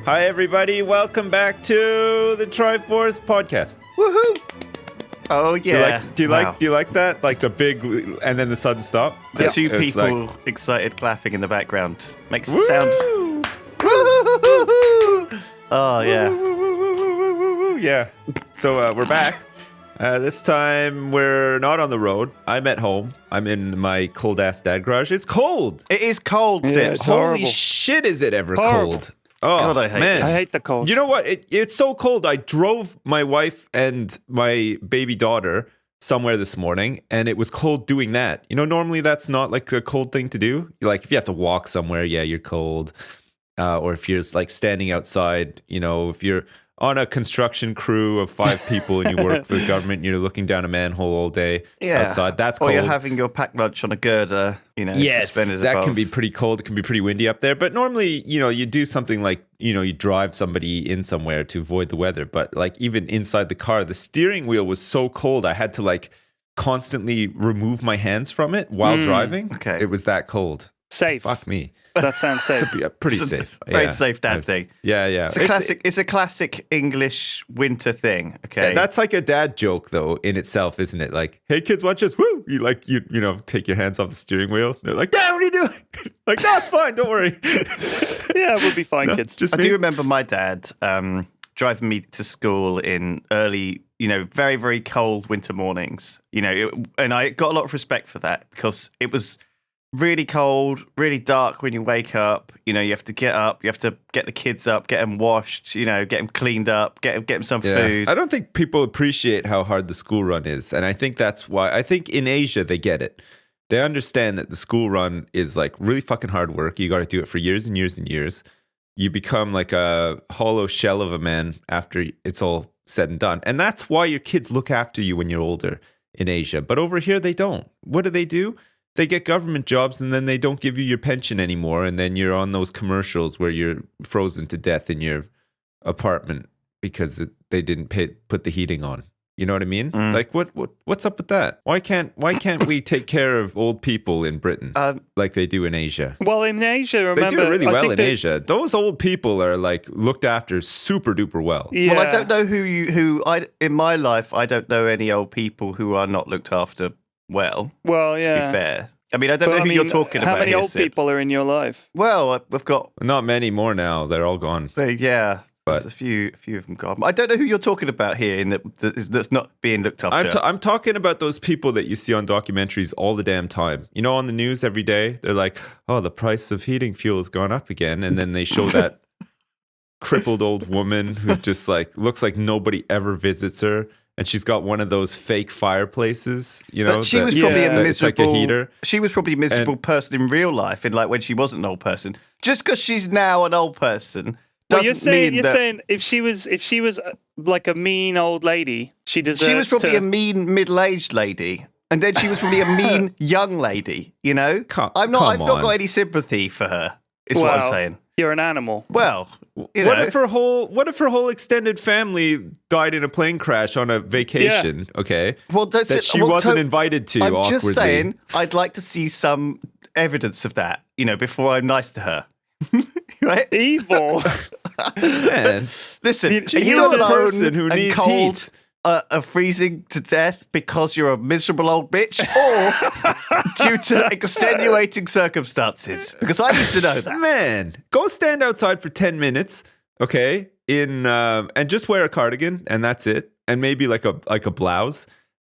Hi, everybody. Welcome back to the Triforce Podcast. Woohoo! Oh yeah. Do you like that? Like the big and then the sudden stop. The two It's people like, excited clapping in the background makes woo! it sound. Oh yeah. Woo! Yeah. So we're back. This time we're not on the road. I'm at home. I'm in my cold ass dad garage. It's cold. It is cold, Sims. it's Holy horrible. shit! Is it ever Horrible. cold? Oh God, I hate man. this. I hate the cold. You know what? It's so cold. I drove my wife and my baby daughter somewhere this morning, and it was cold doing that. You know, normally that's not like a cold thing to do. Like if you have to walk somewhere, yeah, you're cold. Or if you're like standing outside, you know, if you're on a construction crew of 5 people and you work for the government and you're looking down a manhole all day outside, that's cold. Or you're having your packed lunch on a girder, you know, Yes, suspended that above. can be pretty cold. It can be pretty windy up there. But normally, you know, you do something like, you know, you drive somebody in somewhere to avoid the weather. But like even inside the car, the steering wheel was so cold, I had to like constantly remove my hands from it while driving. Okay. It was that cold. Safe. Fuck me. That sounds safe. Yeah, pretty It's a safe. very Yeah. safe dad thing. Yeah, yeah. It's a classic English winter thing. Okay. That's like a dad joke, though, in itself, isn't it? Like, hey, kids, watch this. Woo! You like, you know, take your hands off the steering wheel. They're like, Dad, what are you doing? Like, that's fine. Don't worry. Yeah, we'll be fine, kids. Just I me. do remember my dad driving me to school in early, you know, very, very cold winter mornings. You know, and I got a lot of respect for that because it was really cold, really dark when you wake up. You know, you have to get up, you have to get the kids up, get them washed, you know, get them cleaned up, get them some food. I don't think people appreciate how hard the school run is. And I think that's why, I think in Asia, they get it. They understand that the school run is like really fucking hard work. You got to do it for years and years and years. You become like a hollow shell of a man after it's all said and done. And that's why your kids look after you when you're older in Asia. But over here, they don't. What do? They get government jobs and then they don't give you your pension anymore. And then you're on those commercials where you're frozen to death in your apartment because they didn't put the heating on. You know what I mean? Like what's up with that? Why can't we take care of old people in Britain like they do in Asia? Well, in Asia, remember... They do it really I well think in Asia. Those old people are like looked after super duper well. Yeah. Well, I don't know in my life, I don't know any old people who are not looked after well. Well, To yeah. be fair. I mean, I don't know who you're talking about. How many here, old Sips. people are in your life? Well, we've got Not many more now. They're all gone. yeah. But- There's a few of them gone. I don't know who you're talking about here in that's not being looked after. I'm talking about those people that you see on documentaries all the damn time. You know, on the news every day, they're like, oh, the price of heating fuel has gone up again. And then they show that crippled old woman who just like looks like nobody ever visits her. And she's got one of those fake fireplaces, you know. But she was probably a it's like miserable. a heater. She was probably a miserable person in real life, in like when she wasn't an old person. Just because she's now an old person Well, doesn't you're mean saying if she was like a mean old lady, she deserves she was probably to... a mean middle-aged lady, and then she was probably a mean young lady. You know, I've not got any sympathy for her. Is what I'm saying. You're an animal. Well, you What know. if her whole extended family died in a plane crash on a vacation? Okay, Well, that's that it. she Well, wasn't invited to. I'm awkwardly. just saying, I'd like to see some evidence of that, you know, before I'm nice to her. Right? Evil. Man, Listen, are She's you not the alone person who and needs cold, heat. freezing to death because you're a miserable old bitch, or due to extenuating circumstances? Because I need to know that. man, go stand outside for 10 minutes, okay? And just wear a cardigan, and that's it, and maybe like a blouse.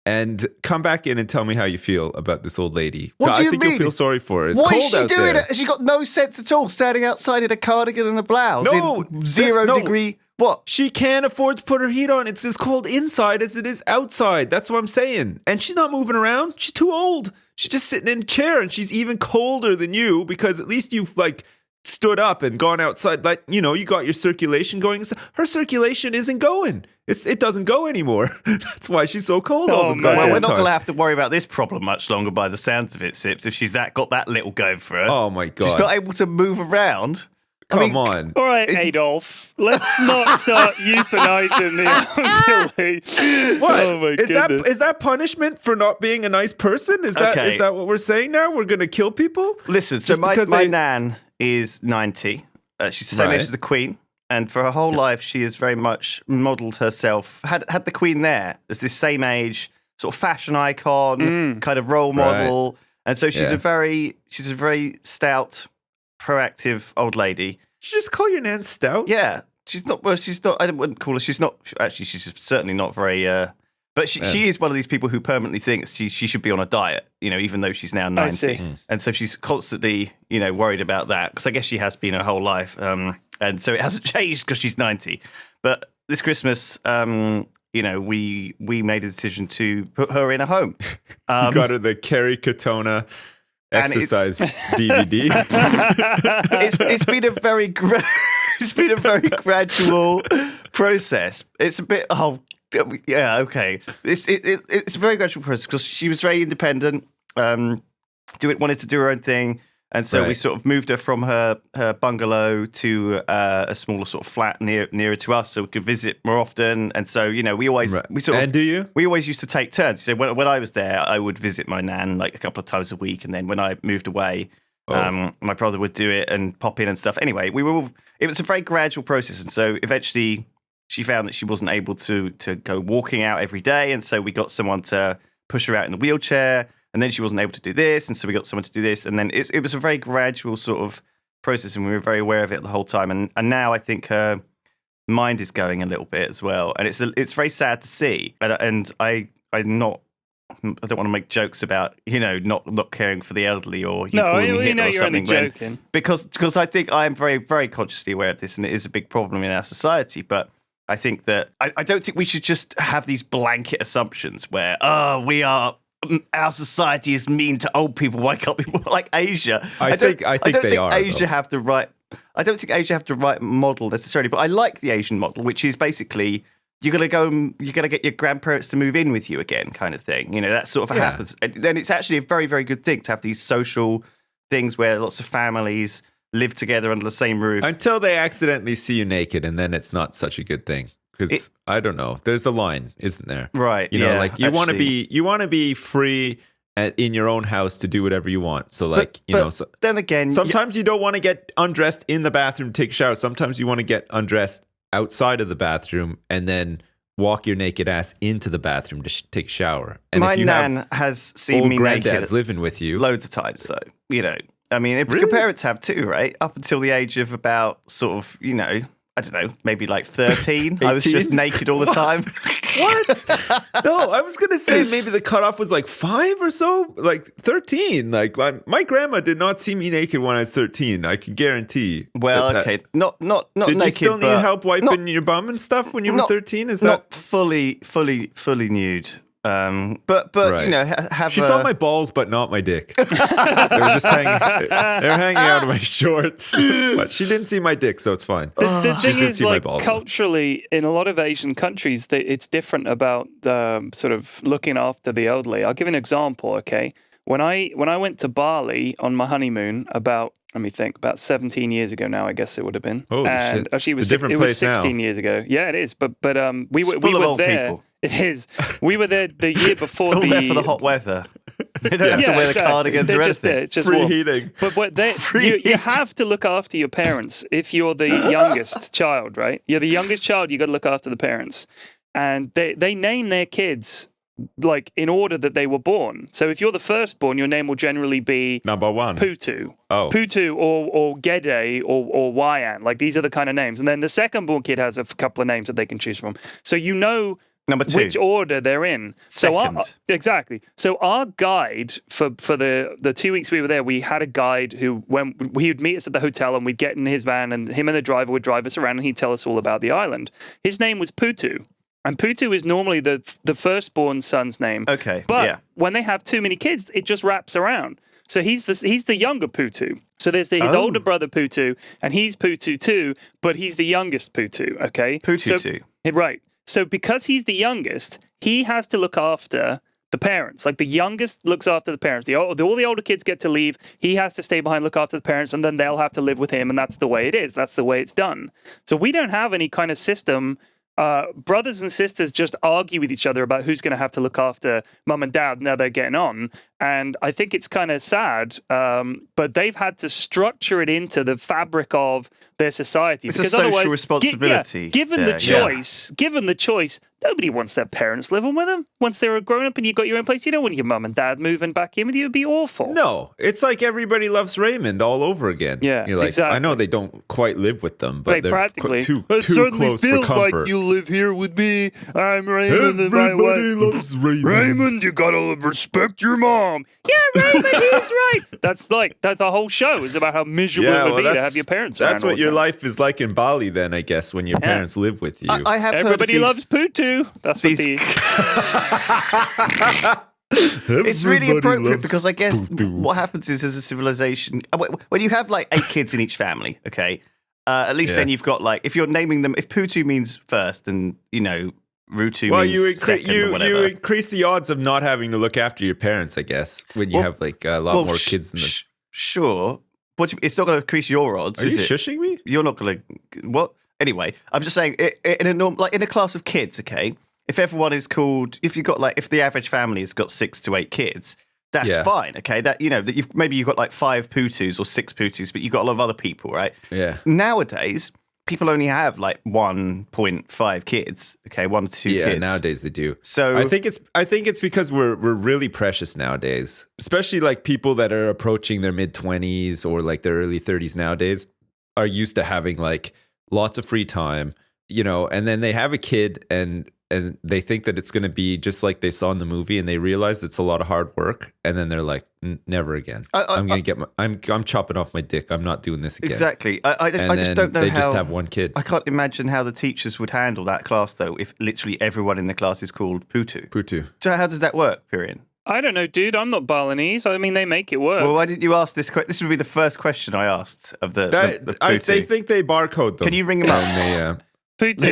And come back in and tell me how you feel about this old lady. What do you I think mean? you'll feel sorry for her. It's Why cold is she out doing there. it? Has she got no sense at all, standing outside in a cardigan and a blouse No, in 0 no. degree? What? She can't afford to put her heat on. It's as cold inside as it is outside. That's what I'm saying. And she's not moving around. She's too old. She's just sitting in a chair, and she's even colder than you because at least you've like stood up and gone outside. Like, you know, you got your circulation going. Her circulation isn't going. It doesn't go anymore. That's why she's so cold all the man. goddamn Well, we're not time. going to have to worry about this problem much longer by the sounds of it, Sips, if she's got that little going for her. Oh my god! She's not able to move around. Come on. All right, Adolf. Let's not start euthanizing the elderly. What? Oh my goodness. Is that punishment for not being a nice person? Is Okay. that what we're saying now? We're going to kill people? Listen, so Just my because my they- nan is 90. She's the same Right. age as the Queen. And for her whole life, she has very much modelled herself, had the Queen there as this same age, sort of fashion icon, kind of role model. Right. And so she's a very stout, proactive old lady. Did you just call your nan stout? Yeah. She's not, I wouldn't call her, she's certainly not very, but she is one of these people who permanently thinks she should be on a diet, even though she's now 90. I see. And so she's constantly, worried about that, because I guess she has been her whole life. And so it hasn't changed because she's 90. But this Christmas, we made a decision to put her in a home. You got her the Kerry Katona exercise DVD. It's been a very it's been a very gradual process. It's a bit yeah, okay. It's a very gradual process because she was very independent. Wanted to do her own thing. And so we sort of moved her from her bungalow to a smaller sort of flat nearer to us, so we could visit more often. And so we always we always used to take turns. So when I was there, I would visit my nan like a couple of times a week, and then when I moved away, my brother would do it and pop in and stuff. Anyway, it was a very gradual process, and so eventually she found that she wasn't able to go walking out every day, and so we got someone to push her out in the wheelchair. And then she wasn't able to do this, and so we got someone to do this. And then it was a very gradual sort of process, and we were very aware of it the whole time. And now I think her mind is going a little bit as well, and it's very sad to see. And I don't want to make jokes about not caring for the elderly or calling me Hitler or something. You're only joking. Because I think I am very, very consciously aware of this, and it is a big problem in our society. But I think that I don't think we should just have these blanket assumptions where our society is mean to old people. Why can't people like Asia? I don't think Asia have the right. I don't think Asia have the right model necessarily, but I like the Asian model, which is basically you're gonna get your grandparents to move in with you again, kind of thing. That sort of happens. And then it's actually a very, very good thing to have these social things where lots of families live together under the same roof until they accidentally see you naked, and then it's not such a good thing. Because I don't know, there's a line, isn't there? Right. You want to be free in your own house to do whatever you want. So then again, sometimes you don't want to get undressed in the bathroom to take a shower. Sometimes you want to get undressed outside of the bathroom and then walk your naked ass into the bathroom to take a shower. And my nan has seen me naked living with you loads of times, though. I mean, your parents have too, right? Up until the age of about sort of, I don't know, maybe like 13. I was just naked all the time. What? No, I was going to say maybe the cutoff was like 5 or so, like 13. Like my grandma did not see me naked when I was 13. I can guarantee. Well, okay, not did naked. Did you still need help wiping your bum and stuff when you were 13? Is that not fully nude? But right. She saw my balls, but not my dick. They were just hanging out of my shorts, but she didn't see my dick, so it's fine. The thing is, like, culturally, in a lot of Asian countries, it's different about the sort of looking after the elderly. I'll give you an example. Okay, when I went to Bali on my honeymoon about 17 years ago now, I guess it would have been. Oh shit! Actually, it was 16 years ago. Yeah, it is. But we were there. People. It is. We were there the year before there for the hot weather. They don't have to wear the cardigans or anything. It's just free warm. heating. But you have to look after your parents if you're the youngest child, right? You're the youngest child. You got to look after the parents, and they name their kids like in order that they were born. So if you're the firstborn, your name will generally be number 1, Putu, Putu or Gede or Wayan. Like these are the kind of names. And then the secondborn kid has a couple of names that they can choose from. So number 2. Which order they're in. Exactly. So our guide for the 2 weeks we were there, we had a guide who he would meet us at the hotel and we'd get in his van and him and the driver would drive us around and he'd tell us all about the island. His name was Putu. And Putu is normally the firstborn son's name. Okay. But when they have too many kids, it just wraps around. So he's the younger Putu. So there's his older brother Putu, and he's Putu too, but he's the youngest Putu, okay? Putu too. Right. So because he's the youngest, he has to look after the parents. Like the youngest looks after the parents. All the older kids get to leave. He has to stay behind, look after the parents, and then they'll have to live with him, and that's the way it is. That's the way it's done. So we don't have any kind of system brothers and sisters just argue with each other about who's going to have to look after mum and dad now they're getting on. And I think it's kind of sad, but they've had to structure it into the fabric of their society. It's a social responsibility. Given the choice, nobody wants their parents living with them. Once they're a grown up and you've got your own place, you don't want your mum and dad moving back in with you. It'd be awful. No, it's like Everybody Loves Raymond all over again. Yeah, you're like, exactly. I know they don't quite live with them, but they're practically too close for comfort. Like you live here with me. I'm Raymond and my wife. Everybody loves Raymond. Raymond, you gotta respect your mom. Yeah, Raymond, he's right. That's the whole show is about how miserable it would be to have your parents around. That's what your life is like in Bali, then, I guess, when your parents live with you. I have Everybody loves Putu. That's what It's really appropriate because I guess what happens is as a civilization, when you have like 8 kids in each family, okay, at least then you've got like, if you're naming them, if Putu means first and, Rutu means second or whatever. You increase the odds of not having to look after your parents, I guess, when you have like a lot more kids. Sure, but it's not going to increase your odds, is it? Are you shushing me? You're not going to... What? Anyway, I'm just saying, in a class of kids, okay, if everyone is called... If the average family has got 6 to 8 kids, that's fine, okay? That maybe you've got like 5 Putus or 6 Putus, but you've got a lot of other people, right? Yeah. Nowadays... People only have like 1.5 kids, okay, 1 to 2 kids. Yeah, nowadays they do. So I think it's because we're really precious nowadays, especially like people that are approaching their mid-20s or like their early 30s nowadays are used to having like lots of free time, and then they have a kid and they think that it's going to be just like they saw in the movie, and they realize it's a lot of hard work, and then they're like, never again. I'm going to get I'm chopping off my dick. I'm not doing this again. Exactly. I just don't know they how... just have one kid. I can't imagine how the teachers would handle that class, though, if literally everyone in the class is called Putu. So how does that work, Pyrian? I don't know, dude. I'm not Balinese. I mean, they make it work. Well, why didn't you ask this question? This would be the first question I asked of the Putu. They think they barcode them. Can you ring them up? Putu,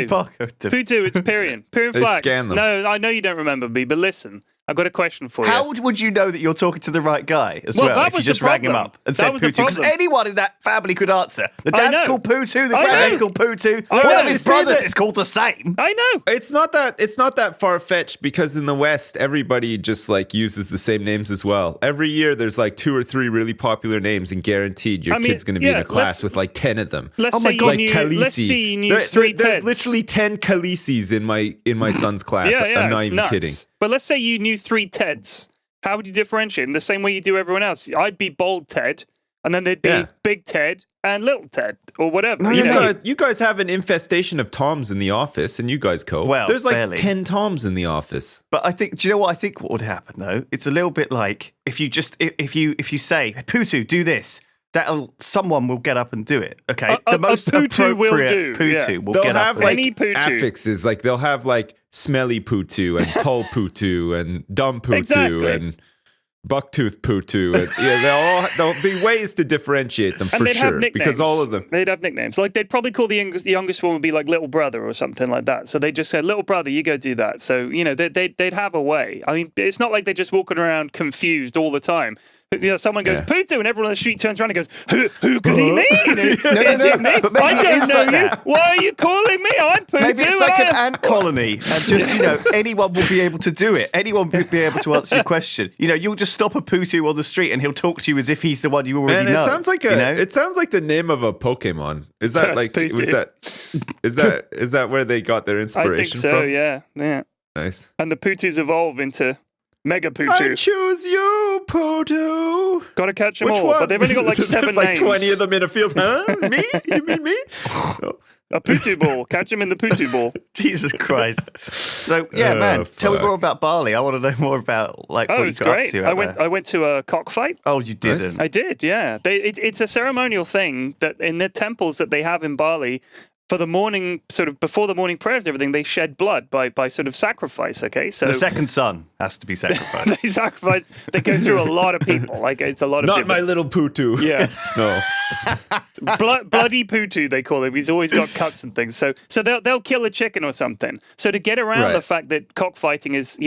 it's Pyrian. Pyrian Flax. No, I know you don't remember me, but listen, I've got a question for you. How would you know that you're talking to the right guy as well if you just rang him up and said Putu? Because anyone in that family could answer. The dad's called Putu, the granddad's called Putu. One of his brothers is called the same. I know. It's not that far-fetched because in the West, everybody just like uses the same names as well. Every year there's like 2 or 3 really popular names, and guaranteed your kid's going to be in a class with like 10 of them. Let's say you knew 3 Teds. There's literally 10 Khaleesi's in my son's class. I'm not even kidding. But let's say you knew 3 Teds. How would you differentiate them? The same way you do everyone else. I'd be Bald Ted, and then there'd be Big Ted and Little Ted, or whatever. No, you guys have an infestation of Toms in the office, and you guys cope. Well, there's like 10 Toms in the office. But do you know what I think what would happen, though? It's a little bit like if you say, Putu, do this, someone will get up and do it. Okay, the most appropriate Putu will get up. They'll have any Putu affixes, like they'll have like smelly Putu and tall Putu and dumb Putu and bucktooth Putu. And, there'll be ways to differentiate them for sure. Because all of them, they'd have nicknames. Like they'd probably call the youngest one would be like little brother or something like that. So they just said, little brother, you go do that. So they'd have a way. I mean, it's not like they're just walking around confused all the the someone goes Putu, and everyone on the street turns around and goes, "Who could he mean? Is it me? But maybe I don't know you. Why are you calling me? I'm Putu." Maybe it's like an ant colony, and just anyone will be able to do it. Anyone will be able to answer your question. You'll just stop a Putu on the street, and he'll talk to you as if he's the one you already know. It sounds like it sounds like the name of a Pokemon. Is that like is that where they got their inspiration from? I think so. From? Yeah. Nice. And the Putus evolve into Mega Putu. I choose you, Putu. Gotta catch them all. But they've only got like 7 names. 20 of them in a field. Huh? Me? You mean me? A Putu ball. Catch him in the Putu ball. Jesus Christ. So, man, tell me more about Bali. I want to know more about what you got up to. I went to a cockfight. Oh, you didn't? I did, yeah. It's a ceremonial thing that in the temples that they have in Bali, for the morning, sort of before the morning prayers and everything, they shed blood by sort of sacrifice, okay? So the second son. has to be sacrificed. They go through a lot of people. Like it's a lot of Not people. my little Putu. Yeah. No. Bloody Putu, they call him. He's always got cuts and things. So they'll kill a chicken or something. So to get around the fact that cockfighting is,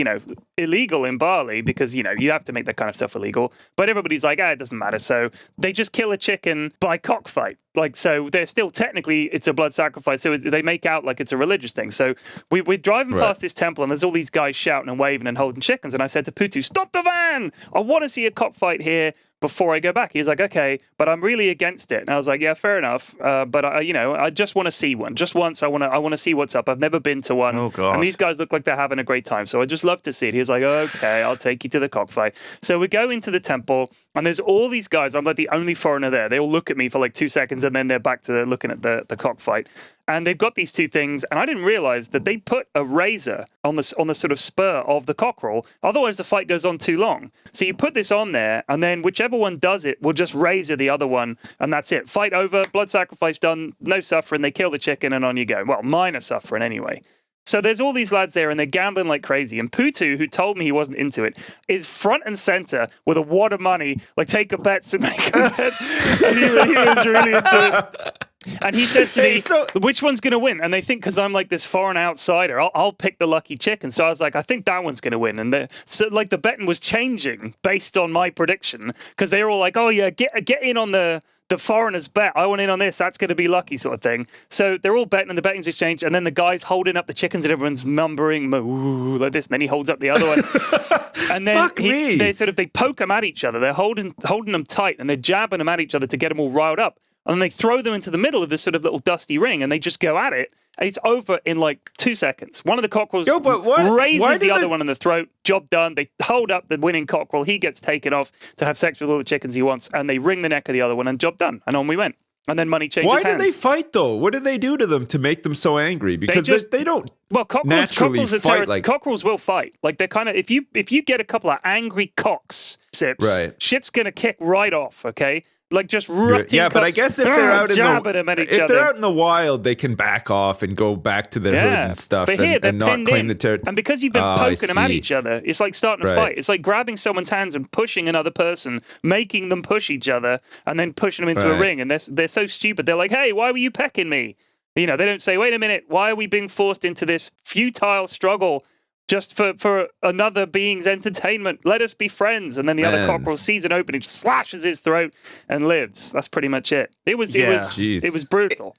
illegal in Bali, because, you have to make that kind of stuff illegal. But everybody's like, it doesn't matter. So they just kill a chicken by cockfight. Like, so they're still technically, it's a blood sacrifice. So they make out like it's a religious thing. So we're driving past this temple and there's all these guys shouting and waving and holding chickens. And I said to Putu, stop the van. I want to see a cockfight here before I go back. He's like, okay, but I'm really against it. And I was like, yeah, fair enough. But I just want to see one. Just once, I want to see what's up. I've never been to one. Oh, God. And these guys look like they're having a great time. So I just love to see it. He was like, okay, I'll take you to the cockfight. So we go into the temple and there's all these guys. I'm like the only foreigner there. They all look at me for like 2 seconds and then they're back to looking at the cockfight. And they've got these two things, and I didn't realize that they put a razor on the sort of spur of the cockerel. Otherwise, the fight goes on too long. So you put this on there, and then whichever one does it will just razor the other one, and that's it. Fight over, blood sacrifice done, no suffering. They kill the chicken, and on you go. Well, minor suffering anyway. So there's all these lads there, and they're gambling like crazy. And Putu, who told me he wasn't into it, is front and center with a wad of money, like take a bet and make a bet. And he was really into it. And he says to me, which one's going to win? And they think because I'm like this foreign outsider, I'll pick the lucky chicken. So I was like, I think that one's going to win. And the betting was changing based on my prediction because they were all like, oh yeah, get in on the foreigner's bet. I want in on this. That's going to be lucky sort of thing. So they're all betting and the betting's exchanged. And then the guy's holding up the chickens and everyone's mumbling like this. And then he holds up the other one. And then they poke them at each other. They're holding them tight and they're jabbing them at each other to get them all riled up. And then they throw them into the middle of this sort of little dusty ring and they just go at it. And it's over in like 2 seconds. One of the cockerels raises the other one in the throat. Job done. They hold up the winning cockerel. He gets taken off to have sex with all the chickens he wants. And they wring the neck of the other one and job done. And on we went. And then money changes hands. Why did they fight though? What did they do to them to make them so angry? Because they don't. Well, cockerels will fight. Like they're kind of if you get a couple of angry cocks, shit's gonna kick right off. Okay. Like just rutting yeah, but I guess if they're out they're out in the wild, they can back off and go back to their hood and stuff, but here, and not claim the territory. And because you've been poking them at each other, it's like starting a fight. It's like grabbing someone's hands and pushing another person, making them push each other, and then pushing them into a ring. And they're so stupid. They're like, "Hey, why were you pecking me?" They don't say, "Wait a minute, why are we being forced into this futile struggle?" Just for another being's entertainment. Let us be friends. And then the other cockerel sees an opening, slashes his throat, and lives. That's pretty much it. It was brutal.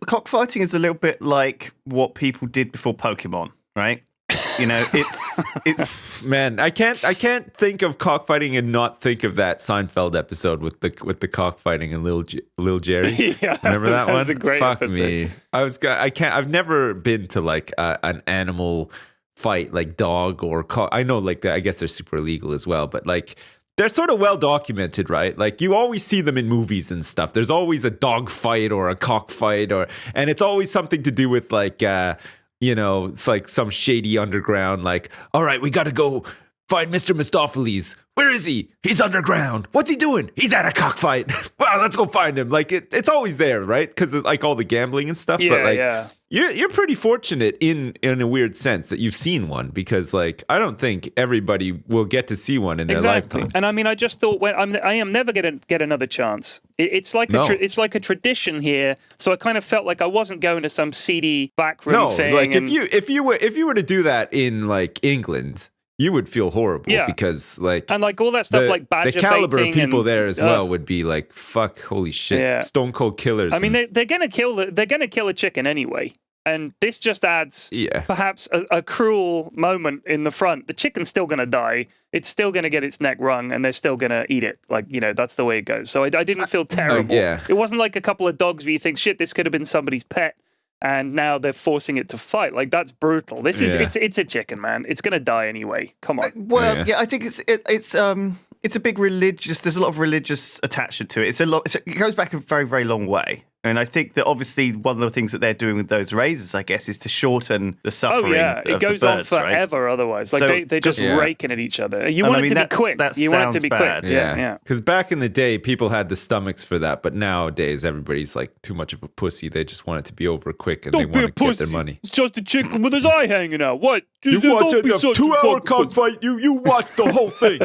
Cockfighting is a little bit like what people did before Pokemon, right? It's man. I can't think of cockfighting and not think of that Seinfeld episode with the cockfighting and Lil Jerry. Yeah, remember that one? A great Fuck episode. me. I've never been to like an animal fight like dog or cock. I know like I guess they're super illegal as well, but like they're sort of well documented, right? Like you always see them in movies and stuff. There's always a dog fight or a cock fight and it's always something to do with like it's like some shady underground like, all right, we got to go find Mr. Mistopheles. Where is he? He's underground. What's he doing? He's at a cockfight. Well, let's go find him. Like it's always there, right? Because like all the gambling and stuff. Yeah, but like, yeah. You're pretty fortunate in a weird sense that you've seen one because like I don't think everybody will get to see one in their lifetime. And I mean, I just thought I am never going to get another chance. It's like a tradition here. So I kind of felt like I wasn't going to some seedy backroom thing. Like if you were to do that in like England, you would feel horrible because like and like all that stuff like badger the caliber of baiting people there as well would be like fuck, holy shit, stone cold killers. I mean they're gonna kill a chicken anyway, and this just adds perhaps a cruel moment in the front. The chicken's still gonna die. It's still gonna get its neck wrung, and they're still gonna eat it. Like that's the way it goes. So I didn't feel terrible. It wasn't like a couple of dogs where you think shit, this could have been somebody's pet. And now they're forcing it to fight. Like that's brutal. This is it's a chicken, man. It's gonna die anyway. Come on. I think it's a big religious. There's a lot of religious attachment to it. It goes back a very very long way. And I think that obviously one of the things that they're doing with those razors, I guess, is to shorten the suffering. Oh yeah, it goes on forever. Right? Otherwise, like they're just raking at each other. You want it to be quick. You want it to be quick. Yeah. Because back in the day, people had the stomachs for that, but nowadays everybody's like too much of a pussy. They just want it to be over quick, and they want to get their money. It's just a chicken with his eye hanging out. What? You watch a 2-hour cockfight. You watch the whole thing.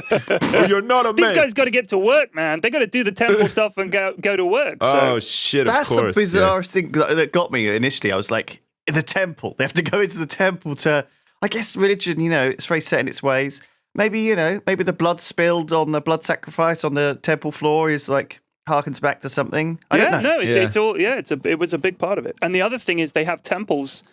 You're not a man. These guys got to get to work, man. They got to do the temple stuff and go to work. So. Oh shit! That's the bizarre thing that got me initially. I was like, the temple. They have to go into the temple to. I guess religion. It's very set in its ways. Maybe maybe the blood spilled on the blood sacrifice on the temple floor is like harkens back to something. I don't know. No, it's all. Yeah, it was a big part of it. And the other thing is they have temples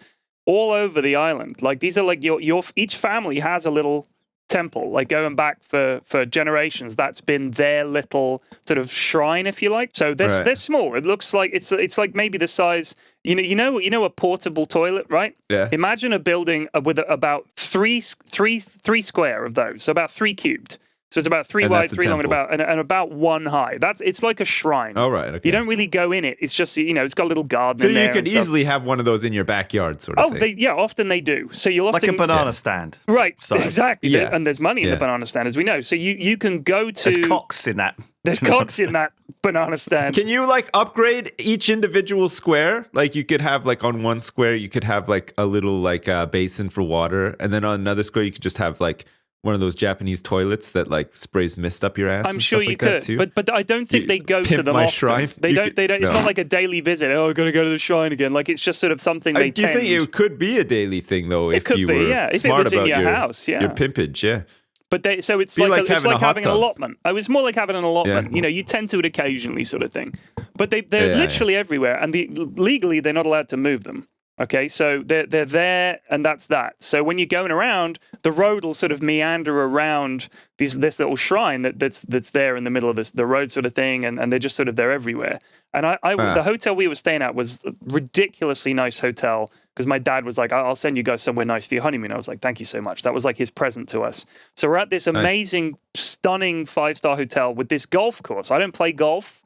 all over the island. Like these are like your each family has a little temple, like going back for generations. That's been their little sort of shrine, if you like. So they're small. It looks like it's like maybe the size. You know a portable toilet, right? Yeah. Imagine a building with about three square of those, so about 3 cubed. So it's about 3 wide, 3 long, and about 1 high. It's like a shrine. Oh, right. Okay. You don't really go in it. It's just it's got a little garden. So in there. You could easily have one of those in your backyard, sort of thing. Often they do. So you'll often like a banana stand, right? Size. Exactly. Yeah. And there's money in the banana stand, as we know. So you can go to. There's cocks in that. There's cocks in that banana stand. Can you like upgrade each individual square? Like you could have like on one square you could have like a little like basin for water, and then on another square you could just have like one of those Japanese toilets that like sprays mist up your ass. I'm sure you could, but I don't think they go to them my often. Shrine? They don't. It's not like a daily visit. Oh, I got to go to the shrine again. Like it's just sort of something they. Do you think it could be a daily thing though? It could be, yeah. If it was in your house, yeah. Your pimpage, yeah. But so it's like having an allotment. It was more like having an allotment. Yeah. You tend to it occasionally, sort of thing. But they're literally everywhere, and legally they're not allowed to move them. Okay, so they're there, and that's that. So when you're going around, the road will sort of meander around this little shrine that's there in the middle of the road, sort of thing, and they're just sort of there everywhere. And the hotel we were staying at was a ridiculously nice hotel because my dad was like, "I'll send you guys somewhere nice for your honeymoon." I was like, "Thank you so much." That was like his present to us. So we're at this amazing, stunning 5-star hotel with this golf course. I don't play golf,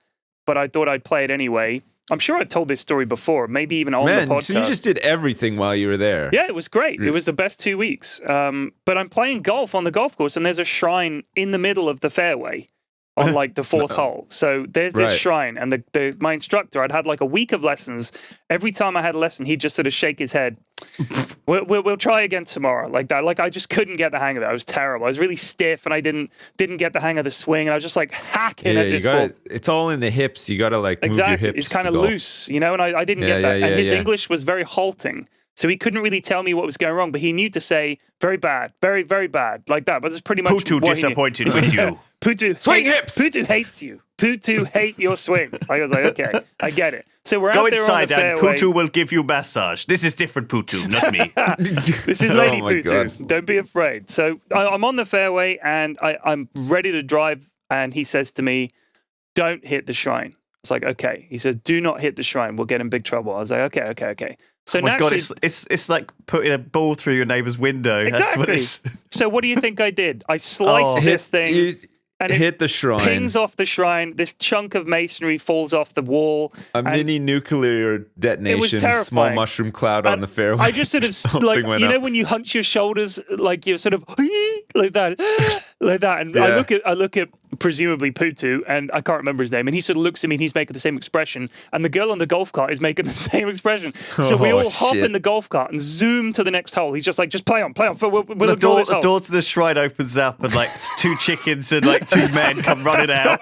but I thought I'd play it anyway. I'm sure I told this story before, maybe even on the podcast. So you just did everything while you were there. Yeah, it was great. It was the best 2 weeks. But I'm playing golf on the golf course, and there's a shrine in the middle of the fairway on like the 4th hole. So there's this shrine, and my instructor, I'd had like a week of lessons. Every time I had a lesson, he'd just sort of shake his head. We'll try again tomorrow, like that. Like I just couldn't get the hang of it. I was terrible. I was really stiff, and I didn't get the hang of the swing. And I was just like hacking at this ball. It's all in the hips. You got to like move your hips. It's kind of loose, And I didn't get that. And his English was very halting. So he couldn't really tell me what was going wrong, but he knew to say very bad, very, very bad, like that. But that's pretty much Putu disappointed with you. Putu swing hips. Putu hates you. Putu hate your swing. I was like, okay, I get it. So we're Go out there inside, on the fairway. and Putu will give you massage. This is different Putu, not me. This is Lady Putu. God. Don't be afraid. So I'm on the fairway, and I'm ready to drive, and he says to me, "Don't hit the shrine." It's like, okay. He says, "Do not hit the shrine. We'll get in big trouble." I was like, okay. So my God, it's like putting a ball through your neighbour's window. Exactly. So what do you think I did? I sliced this thing. And it hit the shrine. Pins off the shrine. This chunk of masonry falls off the wall. A mini nuclear detonation. It was terrifying. Small mushroom cloud on the fairway. I just sort of like when you hunch your shoulders, like you're sort of like that, And I look at presumably Putu, and I can't remember his name, and he sort of looks at me and he's making the same expression, and the girl on the golf cart is making the same expression. So we all hop in the golf cart and zoom to the next hole. He's just like, just play on. The door to the shrine opens up, and like 2 chickens and like 2 men come running out.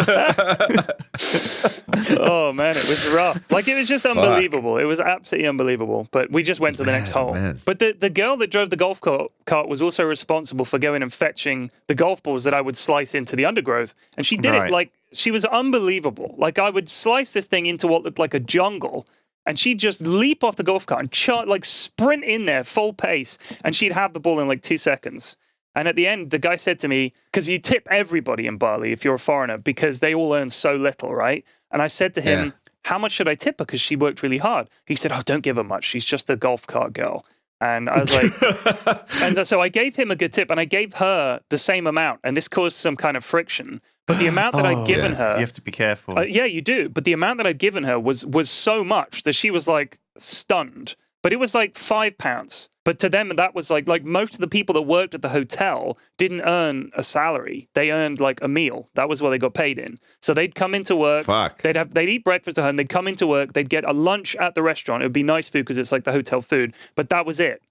Oh man, it was rough. Like it was just unbelievable. It was absolutely unbelievable. But we just went to the next hole. Man. But the girl that drove the golf cart was also responsible for going and fetching the golf balls that I would slice into the undergrowth. And she did it like, she was unbelievable. Like I would slice this thing into what looked like a jungle, and she'd just leap off the golf cart and sprint in there full pace, and she'd have the ball in like 2 seconds. And at the end, the guy said to me, because you tip everybody in Bali if you're a foreigner, because they all earn so little, right? And I said to him, how much should I tip her? Because she worked really hard. He said, "Oh, don't give her much. She's just a golf cart girl." And I was like, and so I gave him a good tip, and I gave her the same amount, and this caused some kind of friction. But the amount that I'd given her, you have to be careful. Yeah, you do. But the amount that I'd given her was so much that she was like stunned. But it was like £5. But to them, that was like most of the people that worked at the hotel didn't earn a salary. They earned like a meal. That was what they got paid in. So they'd come into work. They'd eat breakfast at home. They'd come into work. They'd get a lunch at the restaurant. It would be nice food because it's like the hotel food. But that was it.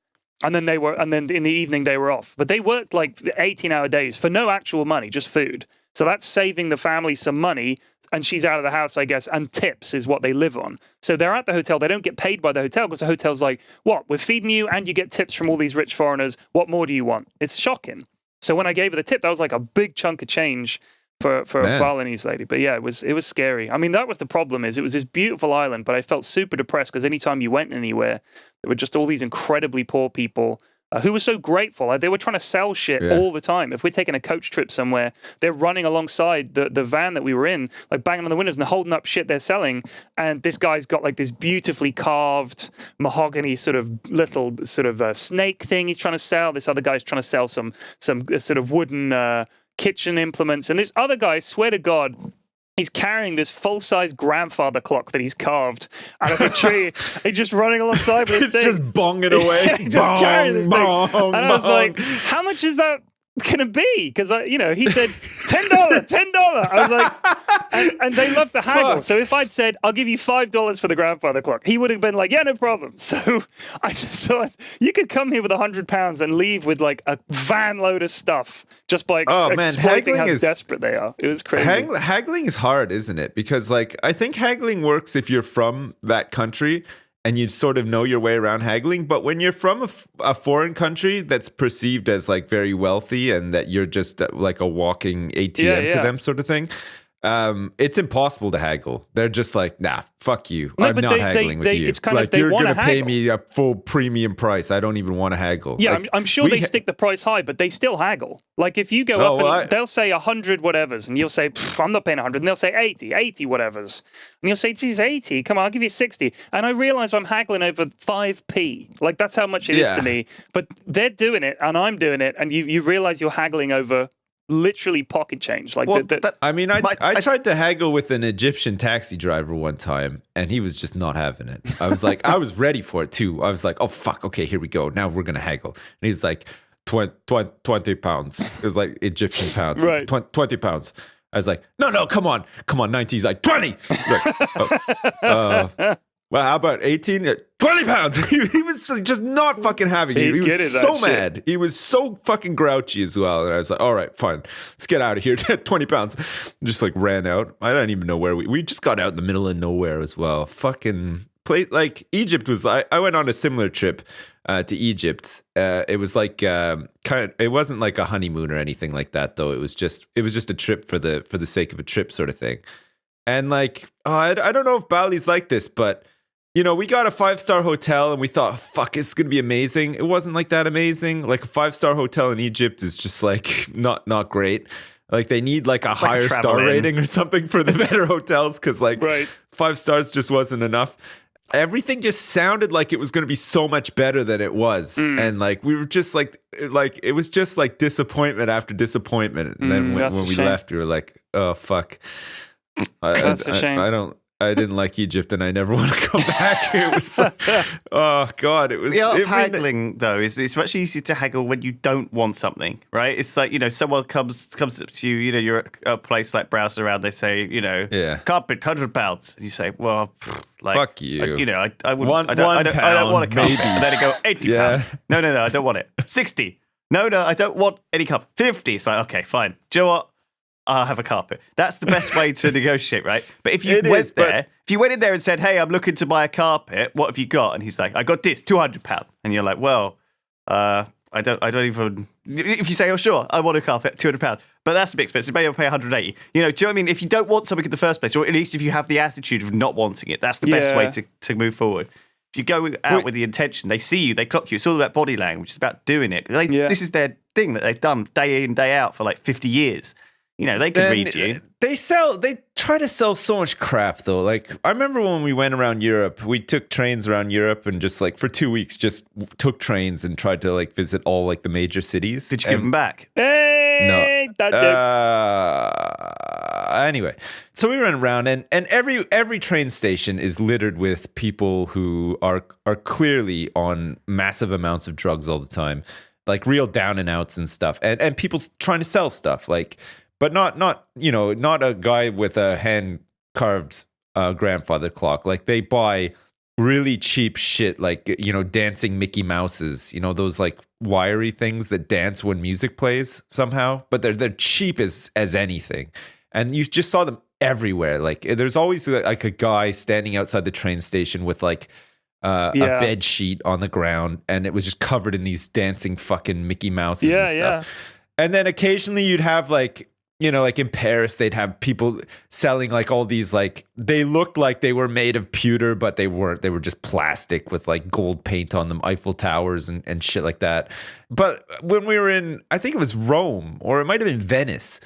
And then in the evening they were off. But they worked like 18-hour days for no actual money, just food. So that's saving the family some money, and she's out of the house, I guess, and tips is what they live on. So they're at the hotel. They don't get paid by the hotel because the hotel's like, what? We're feeding you and you get tips from all these rich foreigners. What more do you want? It's shocking. So when I gave her the tip, that was like a big chunk of change for a Balinese lady. But yeah, it was scary. I mean, that was the problem is it was this beautiful island, but I felt super depressed because anytime you went anywhere, there were just all these incredibly poor people who were so grateful. They were trying to sell shit all the time. If we're taking a coach trip somewhere, they're running alongside the van that we were in, like banging on the windows and holding up shit they're selling. And this guy's got like this beautifully carved mahogany sort of little sort of snake thing he's trying to sell. This other guy's trying to sell some sort of wooden kitchen implements. And this other guy, swear to God, he's carrying this full-size grandfather clock that he's carved out of a tree. He's just running alongside with this thing. It's just bonging away. Just carrying this thing. And I was like, how much is that going to be? Because, he said, $10. I was like, and they love the haggle. So if I'd said, I'll give you $5 for the grandfather clock, he would have been like, yeah, no problem. So I just thought, you could come here with £100 and leave with like a van load of stuff just by exploiting how desperate they are. It was crazy. Haggling is hard, isn't it? Because like, I think haggling works if you're from that country and you sort of know your way around haggling. But when you're from a foreign country that's perceived as like very wealthy and that you're just like a walking ATM to them sort of thing, it's impossible to haggle. They're just like, nah, fuck you. I'm not haggling with you. It's kind like, of, you're going to pay me a full premium price. I don't even want to haggle. Yeah, like, I'm sure they stick the price high, but they still haggle. Like if you go up and they'll say 100 whatevers, and you'll say, I'm not paying 100, and they'll say 80 whatevers. And you'll say, geez, 80, come on, I'll give you 60. And I realize I'm haggling over 5p. Like that's how much it is to me. But they're doing it, and I'm doing it, and you realize you're haggling over literally pocket change. Like I tried to haggle with an Egyptian taxi driver one time, and he was just not having it. I was like, I was ready for it too. I was like, oh fuck, okay, here we go. Now we're gonna haggle. And he's like, 20 pounds. It was like Egyptian pounds. Right. 20 pounds. I was like, no, come on, 90. He's like 20. Like, well, how about 18? 20 pounds. He was just not fucking having it. He was so mad. Shit. He was so fucking grouchy as well. And I was like, all right, fine. Let's get out of here. 20 pounds. Just like ran out. I don't even know where we just got out in the middle of nowhere as well. Fucking place like Egypt was. I went on a similar trip to Egypt. It was like it wasn't like a honeymoon or anything like that though. It was just a trip for the sake of a trip sort of thing. And like, I don't know if Bali's like this, but you know, we got a 5-star hotel and we thought, fuck, it's going to be amazing. It wasn't like that amazing. Like a 5-star hotel in Egypt is just like not great. Like they need like a higher star rating or something for the better hotels because like 5 stars just wasn't enough. Everything just sounded like it was going to be so much better than it was. And like we were just like it was just like disappointment after disappointment. And then when we left, we were like, oh, fuck. That's a shame. I didn't like Egypt, and I never want to come back. It was, oh god, it was. The art of haggling, though, is it's much easier to haggle when you don't want something, right? It's like someone comes up to you, you're at a place like browsing around, they say, carpet, £100, and you say, well, like, fuck you, I wouldn't, I don't want a carpet, and then I go £80. No, I don't want it. 60. No, I don't want any carpet. 50. It's like, okay, fine. Do you know what? I'll have a carpet. That's the best way to negotiate, right? But if you if you went in there and said, hey, I'm looking to buy a carpet, what have you got? And he's like, I got this, £200. And you're like, well, I don't even. If you say, oh, sure, I want a carpet, £200, but that's a bit expensive. Maybe I'll pay 180. Do you know what I mean? If you don't want something in the first place, or at least if you have the attitude of not wanting it, that's the best way to move forward. If you go out with the intention, they see you, they clock you. It's all about body language. It's about doing it. This is their thing that they've done day in, day out for like 50 years. They could read you. They try to sell so much crap though. Like I remember when we went around Europe, we took trains around Europe and just like for 2 weeks just took trains and tried to like visit all like the major cities. Did you give them back? Hey, no. Anyway, so we went around and every train station is littered with people who are clearly on massive amounts of drugs all the time, like real down and outs and stuff, and people trying to sell stuff like. But not a guy with a hand carved grandfather clock. Like they buy really cheap shit, like dancing Mickey Mouses. Those like wiry things that dance when music plays somehow. But they're cheap as anything, and you just saw them everywhere. Like there's always like a guy standing outside the train station with like a bed sheet on the ground, and it was just covered in these dancing fucking Mickey Mouses and stuff. And then occasionally you'd have like. Like in Paris, they'd have people selling like all these, like, they looked like they were made of pewter, but they weren't. They were just plastic with like gold paint on them, Eiffel Towers and shit like that. But when we were in, I think it was Rome or it might have been Venice,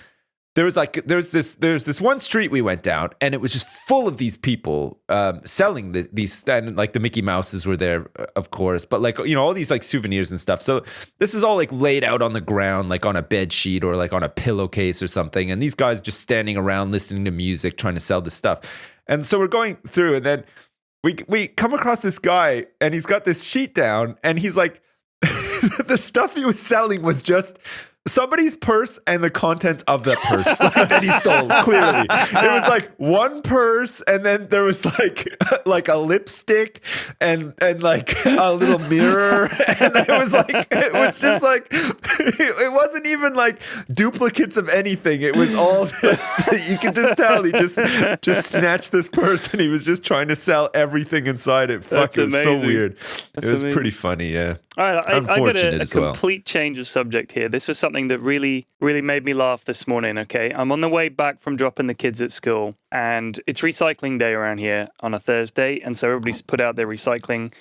there's this one street we went down and it was just full of these people selling these, and like the Mickey Mouses were there, of course, but like, all these like souvenirs and stuff. So this is all like laid out on the ground, like on a bed sheet or like on a pillowcase or something. And these guys just standing around listening to music, trying to sell this stuff. And so we're going through and then we come across this guy and he's got this sheet down and he's like, the stuff he was selling was just somebody's purse and the contents of that purse that he stole. Clearly, it was like one purse, and then there was like a lipstick and like a little mirror, and it was just like it wasn't even like duplicates of anything. It was all just you can just tell he just snatched this purse and he was just trying to sell everything inside it. Fuck, it was so weird. It was pretty funny, yeah. All right, I got a complete change of subject here. This was something that really, really made me laugh this morning, okay? I'm on the way back from dropping the kids at school, and it's recycling day around here on a Thursday, and so everybody's put out their recycling.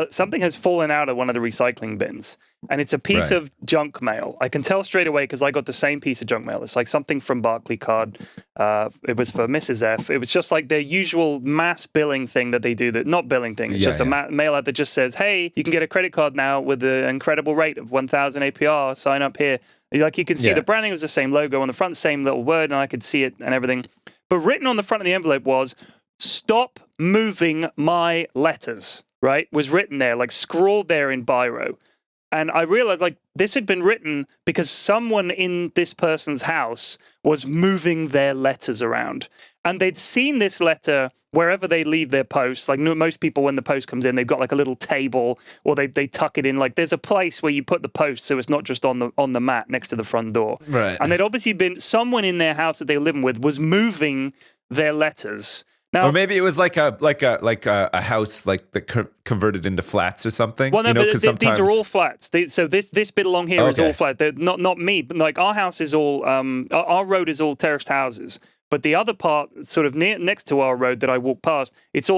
Something has fallen out of one of the recycling bins, and it's a piece of junk mail. I can tell straight away because I got the same piece of junk mail. It's like something from Barclaycard. It was for Mrs. F. It was just like their usual mass billing thing that they do. That not billing thing. It's just a mail out that just says, "Hey, you can get a credit card now with the incredible rate of 1,000 APR. Sign up here." Like you could see the branding was the same logo on the front, same little word, and I could see it and everything. But written on the front of the envelope was, "Stop moving my letters." Right? Was written there, like scrawled there in biro. And I realized like this had been written because someone in this person's house was moving their letters around. And they'd seen this letter wherever they leave their post. Like most people, when the post comes in, they've got like a little table or they tuck it in. Like there's a place where you put the post so it's not just on the mat next to the front door. Right. And they'd obviously been, someone in their house that they were living with was moving their letters. Now, or maybe it was like a house like that converted into flats or something. Well, no, but these are all flats. So this bit along here is all flat. They're not me, but like our house is all our road is all terraced houses. But the other part, sort of next to our road that I walk past, it's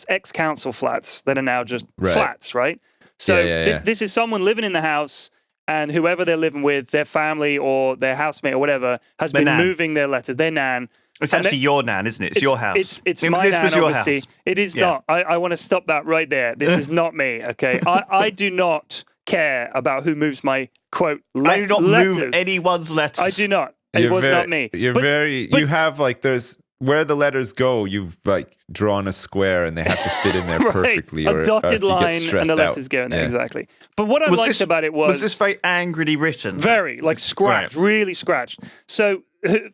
ex-council flats that are now just flats, right? So this is someone living in the house, and whoever they're living with, their family or their housemate or whatever, has been moving their letters. Their nan. It's actually your nan, isn't it? It's your house. It's my nan, obviously. It is not. I want to stop that right there. This is not me, okay? I do not care about who moves my, quote, letters. I do not move anyone's letters. I do not. It was not me. You have like, there's, where the letters go, you've like drawn a square and they have to fit in there perfectly. A dotted line and the letters go in there, exactly. But what I liked about it was... Was this very angrily written? Very, like scratched, really scratched. So...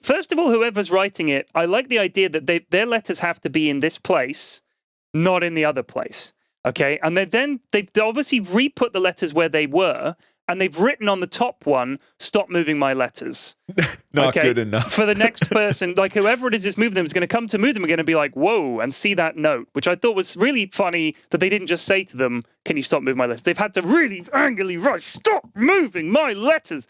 First of all, whoever's writing it, I like the idea that their letters have to be in this place, not in the other place. Okay, and they've obviously re-put the letters where they were, and they've written on the top one, "Stop moving my letters." Not good enough. For the next person, like whoever it is that's moving them is going to come to move them, are going to be like, "Whoa," and see that note, which I thought was really funny that they didn't just say to them, "Can you stop moving my letters?" They've had to really angrily write, "Stop moving my letters."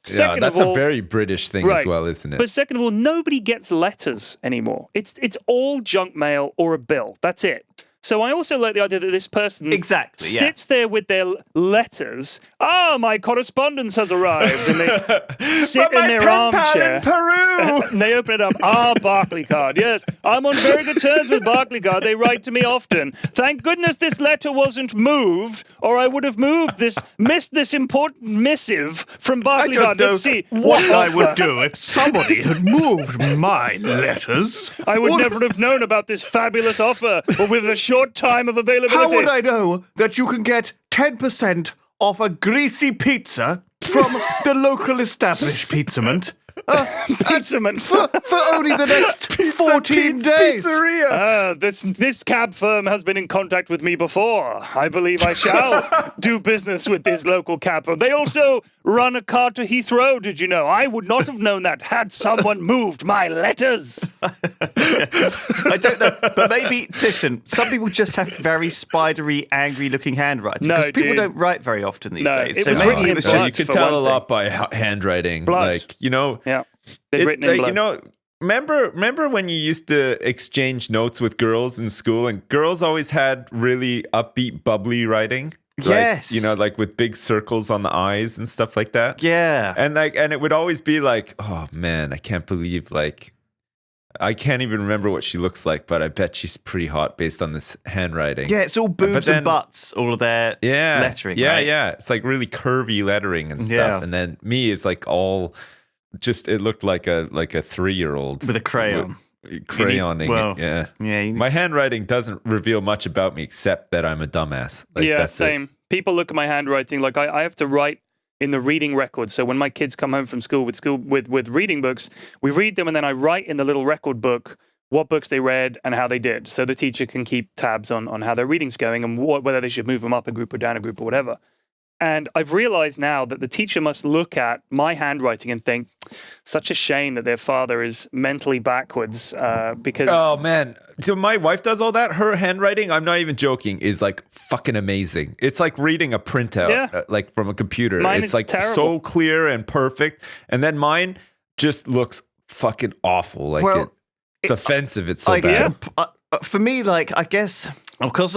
Second that's a very British thing as well, isn't it? But second of all, nobody gets letters anymore. It's all junk mail or a bill. That's it. So I also like the idea that this person sits there with their letters. My correspondence has arrived. And they sit in their armchair. In Peru. And they open it up. Barclaycard. Yes, I'm on very good terms with Barclaycard. They write to me often. Thank goodness this letter wasn't moved, or I would have missed this important missive from Barclaycard. Let's see what I would do if somebody had moved my letters. I would never have known about this fabulous offer, but with a short time of availability. How would I know that you can get 10% off a greasy pizza from the local established pizzament? Pizzament. For only the next 14 days. Pizzeria. This cab firm has been in contact with me before. I believe I shall do business with this local cab firm. They also run a car to Heathrow, did you know? I would not have known that had someone moved my letters. I don't know, but maybe, listen, some people just have very spidery, angry-looking handwriting. Because people don't write very often these days. So maybe it was just... You could tell a lot by handwriting. Blood. Like, you know... Yeah, they'd written in blood. You know, remember when you used to exchange notes with girls in school, and girls always had really upbeat, bubbly writing? Yes. Like, you know, like with big circles on the eyes and stuff like that. Yeah. And it would always be like, oh man, I can't believe, like, I can't even remember what she looks like, but I bet she's pretty hot based on this handwriting. Yeah, it's all boobs and butts, all of their lettering. Yeah, right? yeah. It's like really curvy lettering and stuff. Yeah. And then me, it's like all... Just it looked like a 3-year-old with a crayon, crayoning. Yeah. My handwriting doesn't reveal much about me except that I'm a dumbass. Like, yeah, that's same. People look at my handwriting like I have to write in the reading record. So when my kids come home from school with reading books, we read them and then I write in the little record book what books they read and how they did, so the teacher can keep tabs on how their reading's going and whether they should move them up a group or down a group or whatever. And I've realized now that the teacher must look at my handwriting and think, such a shame that their father is mentally backwards because... Oh, man. So my wife does all that. Her handwriting, I'm not even joking, is like fucking amazing. It's like reading a printout, like from a computer. Mine it's is like terrible. So clear and perfect. And then mine just looks fucking awful. Like it's offensive. It's so bad. For me, like, I guess... Because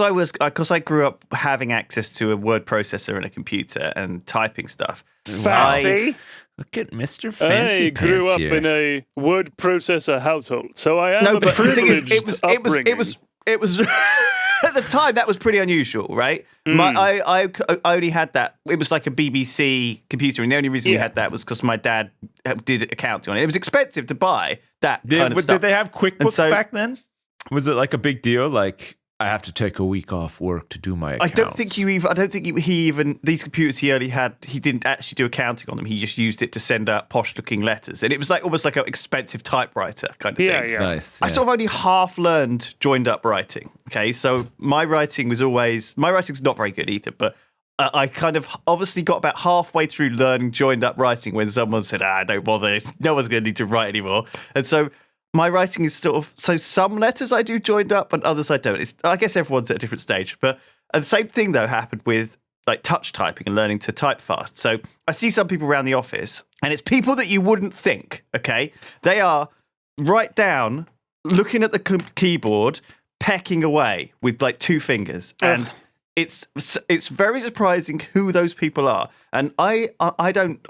I grew up having access to a word processor and a computer and typing stuff. Fancy. Look at Mr. Fancy I grew up here. in a word processor household, so I am a privileged upbringing. It was at the time that was pretty unusual, right? I only had that. It was like a BBC computer, and the only reason we had that was because my dad did accounting on it. It was expensive to buy that kind of stuff. Did they have QuickBooks back then? Was it like a big deal? Like, I have to take a week off work to do my accounts. I don't think these computers he only had, he didn't actually do accounting on them. He just used it to send out posh-looking letters. And it was like almost like an expensive typewriter kind of thing. Yeah. Nice. I sort of only half learned joined-up writing. Okay, so my writing's not very good either, but I kind of obviously got about halfway through learning joined-up writing when someone said, don't bother, no one's going to need to write anymore. And so... my writing is so some letters I do joined up and others I don't. I guess everyone's at a different stage. But the same thing, though, happened with like touch typing and learning to type fast. So I see some people around the office and it's people that you wouldn't think, okay? They are right down, looking at the keyboard, pecking away with like 2 fingers. And it's very surprising who those people are. And I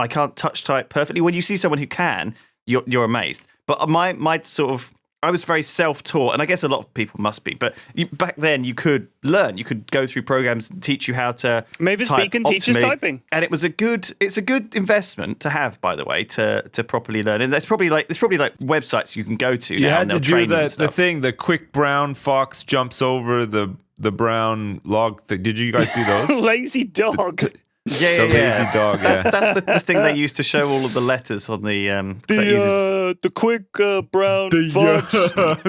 can't touch type perfectly. When you see someone who can, you're amazed. But my sort of, I was very self-taught, and I guess a lot of people must be. But back then, you could learn. You could go through programs and teach you how to Mavis type Beacon teaches typing, and it's a good investment to have, by the way, to properly learn. And there's probably like websites you can go to now. You had to do the quick brown fox jumps over the brown log thing. Did you guys do those? Lazy dog. Yeah. Lazy dog. That's the thing they used to show all of the letters on the the quick brown fox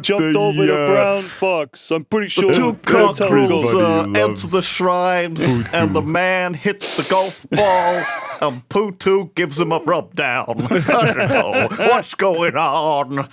jumped over the brown fox. I'm pretty sure. 2 cockerels enter the shrine, and the man hits the golf ball, and Putu gives him a rub down. I don't know what's going on.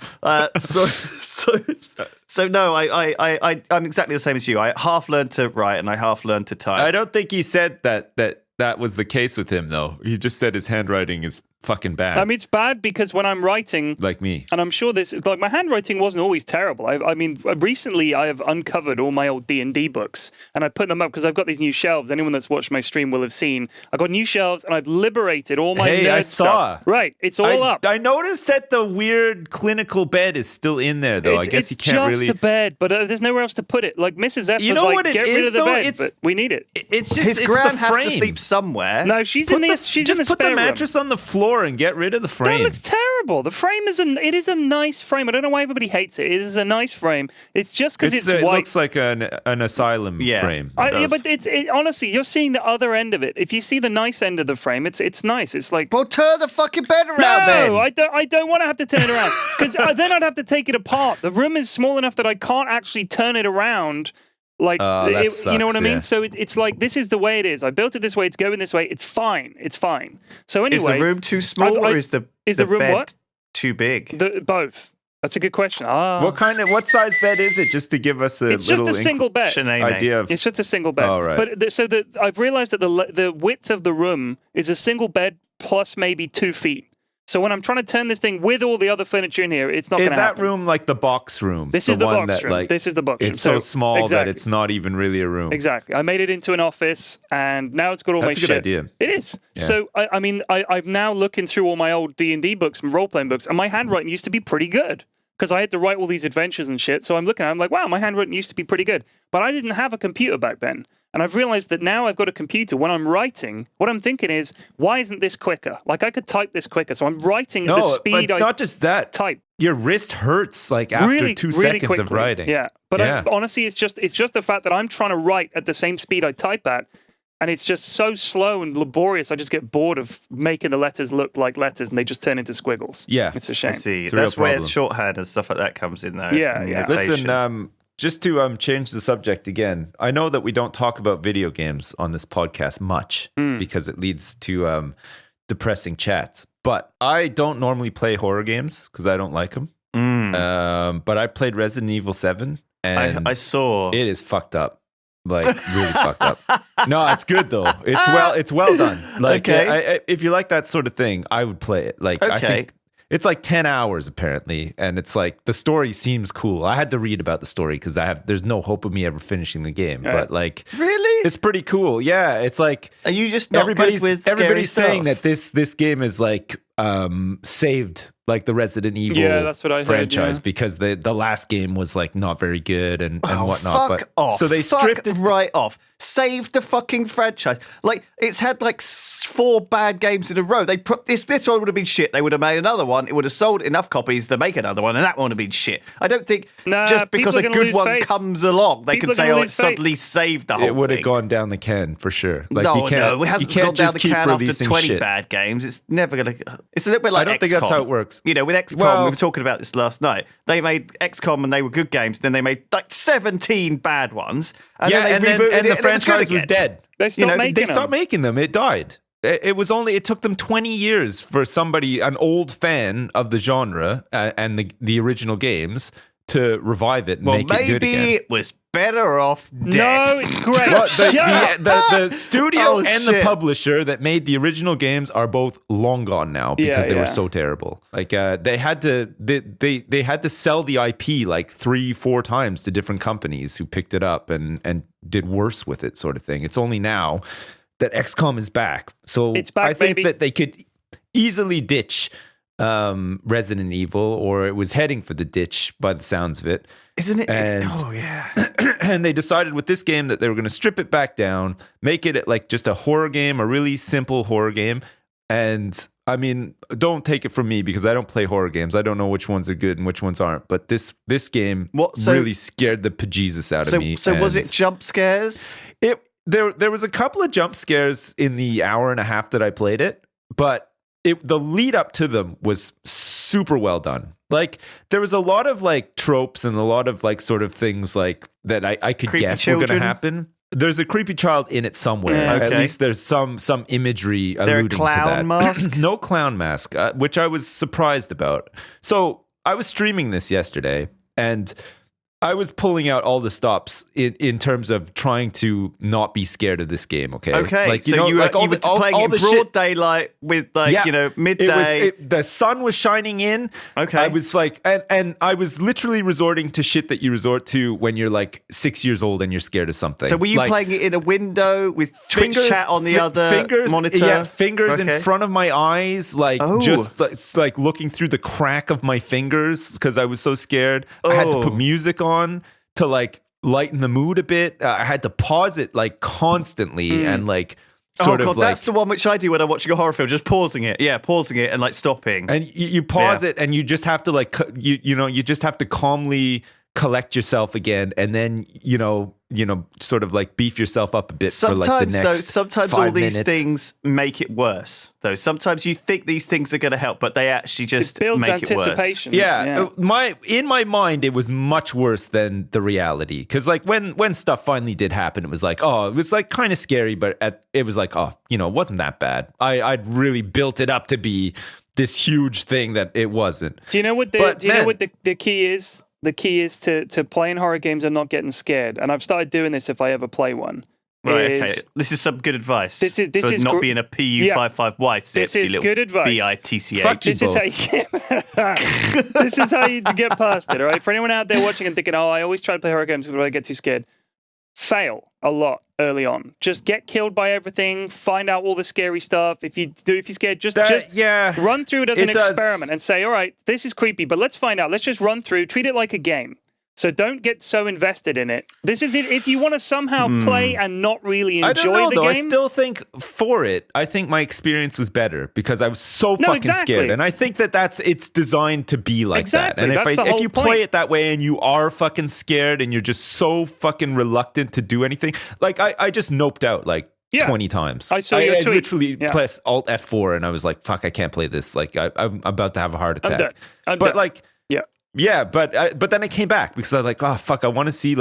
So no, I'm exactly the same as you. I half learned to write and I half learned to type. I don't think he said that was the case with him, though. He just said his handwriting is fucking bad. I mean, it's bad because when I'm writing, like me. and I'm sure this, like my handwriting wasn't always terrible. I mean, recently I have uncovered all my old D&D books and I put them up because I've got these new shelves. Anyone that's watched my stream will have seen. I've got new shelves and I've liberated all my nerd I saw. stuff. Right, it's all up. I noticed that the weird clinical bed is still in there, though. I guess you can't really. It's just a bed, but there's nowhere else to put it. Like Mrs. F You was know like, what it get rid is, of the though? bed, but we need it. It's just His it's gran the has frame. to sleep somewhere. No, she's in the spare Put the room. mattress on the floor and get rid of the frame. That looks terrible. The frame is a nice frame. I don't know why everybody hates it. It is a nice frame. It's just because it's it white. looks like an asylum frame. Yeah, but honestly, you're seeing the other end of it. If you see the nice end of the frame, it's nice. It's like, well, turn the fucking bed around then. No, I don't want to have to turn it around because then I'd have to take it apart. The room is small enough that I can't actually turn it around. Like, sucks, you know what I mean? yeah. So it's like, this is the way it is. I built it this way. It's going this way. It's fine. It's fine. So anyway. Is the room too small or is the room bed what? too big? Both. That's a good question. What size bed is it? Just to give us a it's just a single bed. idea of. It's just a single bed. Oh, right. But I've realized that the width of the room is a single bed plus maybe 2 feet. So when I'm trying to turn this thing with all the other furniture in here, it's not going to happen. Is that room like the box room? This is the box room. This is the box room. It's so small that it's not even really a room. Exactly. I made it into an office, and now it's got all my shit. That's a good idea. It is. Yeah. So, I'm now looking through all my old D&D books and role-playing books, and my handwriting used to be pretty good. Because I had to write all these adventures and shit. So I'm looking at it, I'm like, wow, my handwriting used to be pretty good. But I didn't have a computer back then. And I've realized that now I've got a computer. When I'm writing, what I'm thinking is, why isn't this quicker? Like, I could type this quicker. So I'm writing at the speed I not just that. type. Your wrist hurts like after Really 2 really seconds quickly. of writing. Yeah. But honestly, it's just the fact that I'm trying to write at the same speed I type at. And it's just so slow and laborious. I just get bored of making the letters look like letters and they just turn into squiggles. Yeah. It's a shame. I see. It's a That's real where problem. shorthand and stuff like that comes in, though. Yeah. Listen, just to change the subject again, I know that we don't talk about video games on this podcast much because it leads to depressing chats. But I don't normally play horror games because I don't like them. But I played Resident Evil 7 and I saw. it is fucked up. Like really fucked up. No, it's good though. It's well done. Like Okay. if you like that sort of thing, I would play it. Like I think it's like 10 hours apparently, and it's like the story seems cool. I had to read about the story because there's no hope of me ever finishing the game. But like, Really? it's pretty cool. Yeah, it's like Are you just not good with scary everybody's saying stuff? that this game is like saved like the Resident Evil that's what I heard, franchise yeah. because the last game was like not very good and whatnot. Fuck off. So they stripped it. right off. Saved the fucking franchise. Like, it's had like 4 bad games in a row. They put this one would have been shit. They would have made another one. It would have sold enough copies to make another one, and that one would have been shit. I don't think just because a people are gonna good lose one faith. comes along, they People can are say, gonna oh, it lose faith. suddenly saved the whole thing. It would have gone down the can for sure. Like No, you can't, no, it hasn't you can't gone down just the keep can after releasing 20 shit. bad games. It's never going to... It's a little bit like I don't think that's how it works. You know, with XCOM, Well- we were talking about this last night. They made XCOM and they were good games. Then they made like 17 bad ones. And then they rebooted and it the and it was good franchise was again. dead. They stopped making They them. stopped making them. It died. It took them 20 years for somebody, an old fan of the genre and the original games, to revive it and Well, make it good maybe again. it was better off dead. No, it's great. Well, Shut up. the studio Oh, and the shit. publisher that made the original games are both long gone now because they were so terrible. Like they had to sell the IP like 3-4 times to different companies who picked it up and did worse with it, sort of thing. It's only now that XCOM is back. So It's back, I think baby. that they could easily ditch Resident Evil, or it was heading for the ditch by the sounds of it. Isn't it? And- Oh, yeah. And they decided with this game that they were going to strip it back down, make it like just a horror game, a really simple horror game. And I mean, don't take it from me because I don't play horror games. I don't know which ones are good and which ones aren't. But this game really scared the bejesus out of me. So was And it jump scares? There was a couple of jump scares in the hour and a half that I played it, but the lead up to them was super well done. Like there was a lot of like tropes and a lot of like sort of things like that I could Creepy guess were going to children? happen. There's a creepy child in it somewhere. Yeah. At Okay. least there's some imagery Is there a alluding to clown that. mask? No clown mask, which I was surprised about. So I was streaming this yesterday, and I was pulling out all the stops in terms of trying to not be scared of this game. Okay. Okay. Like, you were playing in broad daylight with midday. The sun was shining in. Okay. I was like, and I was literally resorting to shit that you resort to when you're like 6 years old and you're scared of something. So were you playing it in a window with Twitch chat on the other monitor? Yeah, fingers in front of my eyes, just like looking through the crack of my fingers because I was so scared. I had to put music on to like lighten the mood a bit. I had to pause it like constantly and like sort of like, that's the one which I do when I'm watching a horror film, just pausing it and like stopping. And you pause it and you just have to like you just have to calmly collect yourself again, and then sort of like beef yourself up a bit. Sometimes all these things make it worse. Though sometimes you think these things are going to help, but they actually just make it worse. Yeah. In my mind, it was much worse than the reality. Because like when stuff finally did happen, it was like, it was like kind of scary, but it was like, it wasn't that bad. I'd really built it up to be this huge thing that it wasn't. Do you know what the key is? The key is to playing horror games and not getting scared. And I've started doing this if I ever play one. Right, okay. This is some good advice. This is not being a PU55Y. This is good advice. BITCH. This is how you get past it, all right? For anyone out there watching and thinking, I always try to play horror games but I get too scared. Fail a lot early on. Just get killed by everything. Find out all the scary stuff. If you're scared, just run through it as an experiment and say, all right, this is creepy, but let's find out. Let's just run through. Treat it like a game. So don't get so invested in it. This is it. If you want to somehow play and not really enjoy the game. I still think I think my experience was better because I was so fucking scared. And I think it's designed to be like that. And if you play it that way and you are fucking scared and you're just so fucking reluctant to do anything, like I just noped out like 20 times. I saw your tweet. I literally pressed Alt F4 and I was like, fuck, I can't play this. Like I'm about to have a heart attack. I'm done. Yeah, but then I came back because I was like, oh fuck, I want to see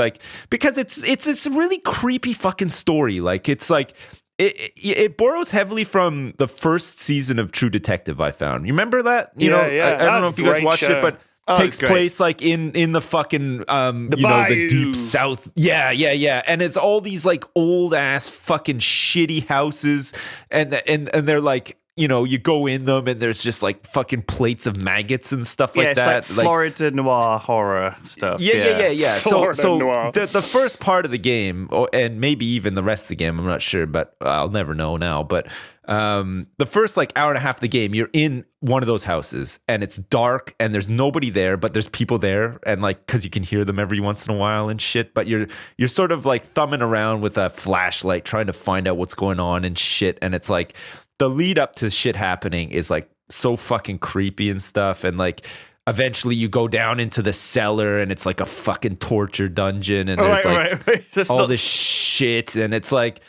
because it's a really creepy fucking story. Like it's like it borrows heavily from the first season of True Detective. I found. You remember that? I don't know if you guys watched it, but takes place like in the fucking the deep south. Yeah. And it's all these like old ass fucking shitty houses, and they're like, you go in them and there's just like fucking plates of maggots and stuff like that. It's like Florida noir horror stuff. Yeah. So noir. The first part of the game, and maybe even the rest of the game, I'm not sure, but I'll never know now. But the first like hour and a half of the game, you're in one of those houses and it's dark and there's nobody there, but there's people there, and like because you can hear them every once in a while and shit. But you're sort of like thumbing around with a flashlight trying to find out what's going on and shit. And it's like the lead up to shit happening is like so fucking creepy and stuff. And like eventually you go down into the cellar and it's like a fucking torture dungeon and there's all this shit. And it's like,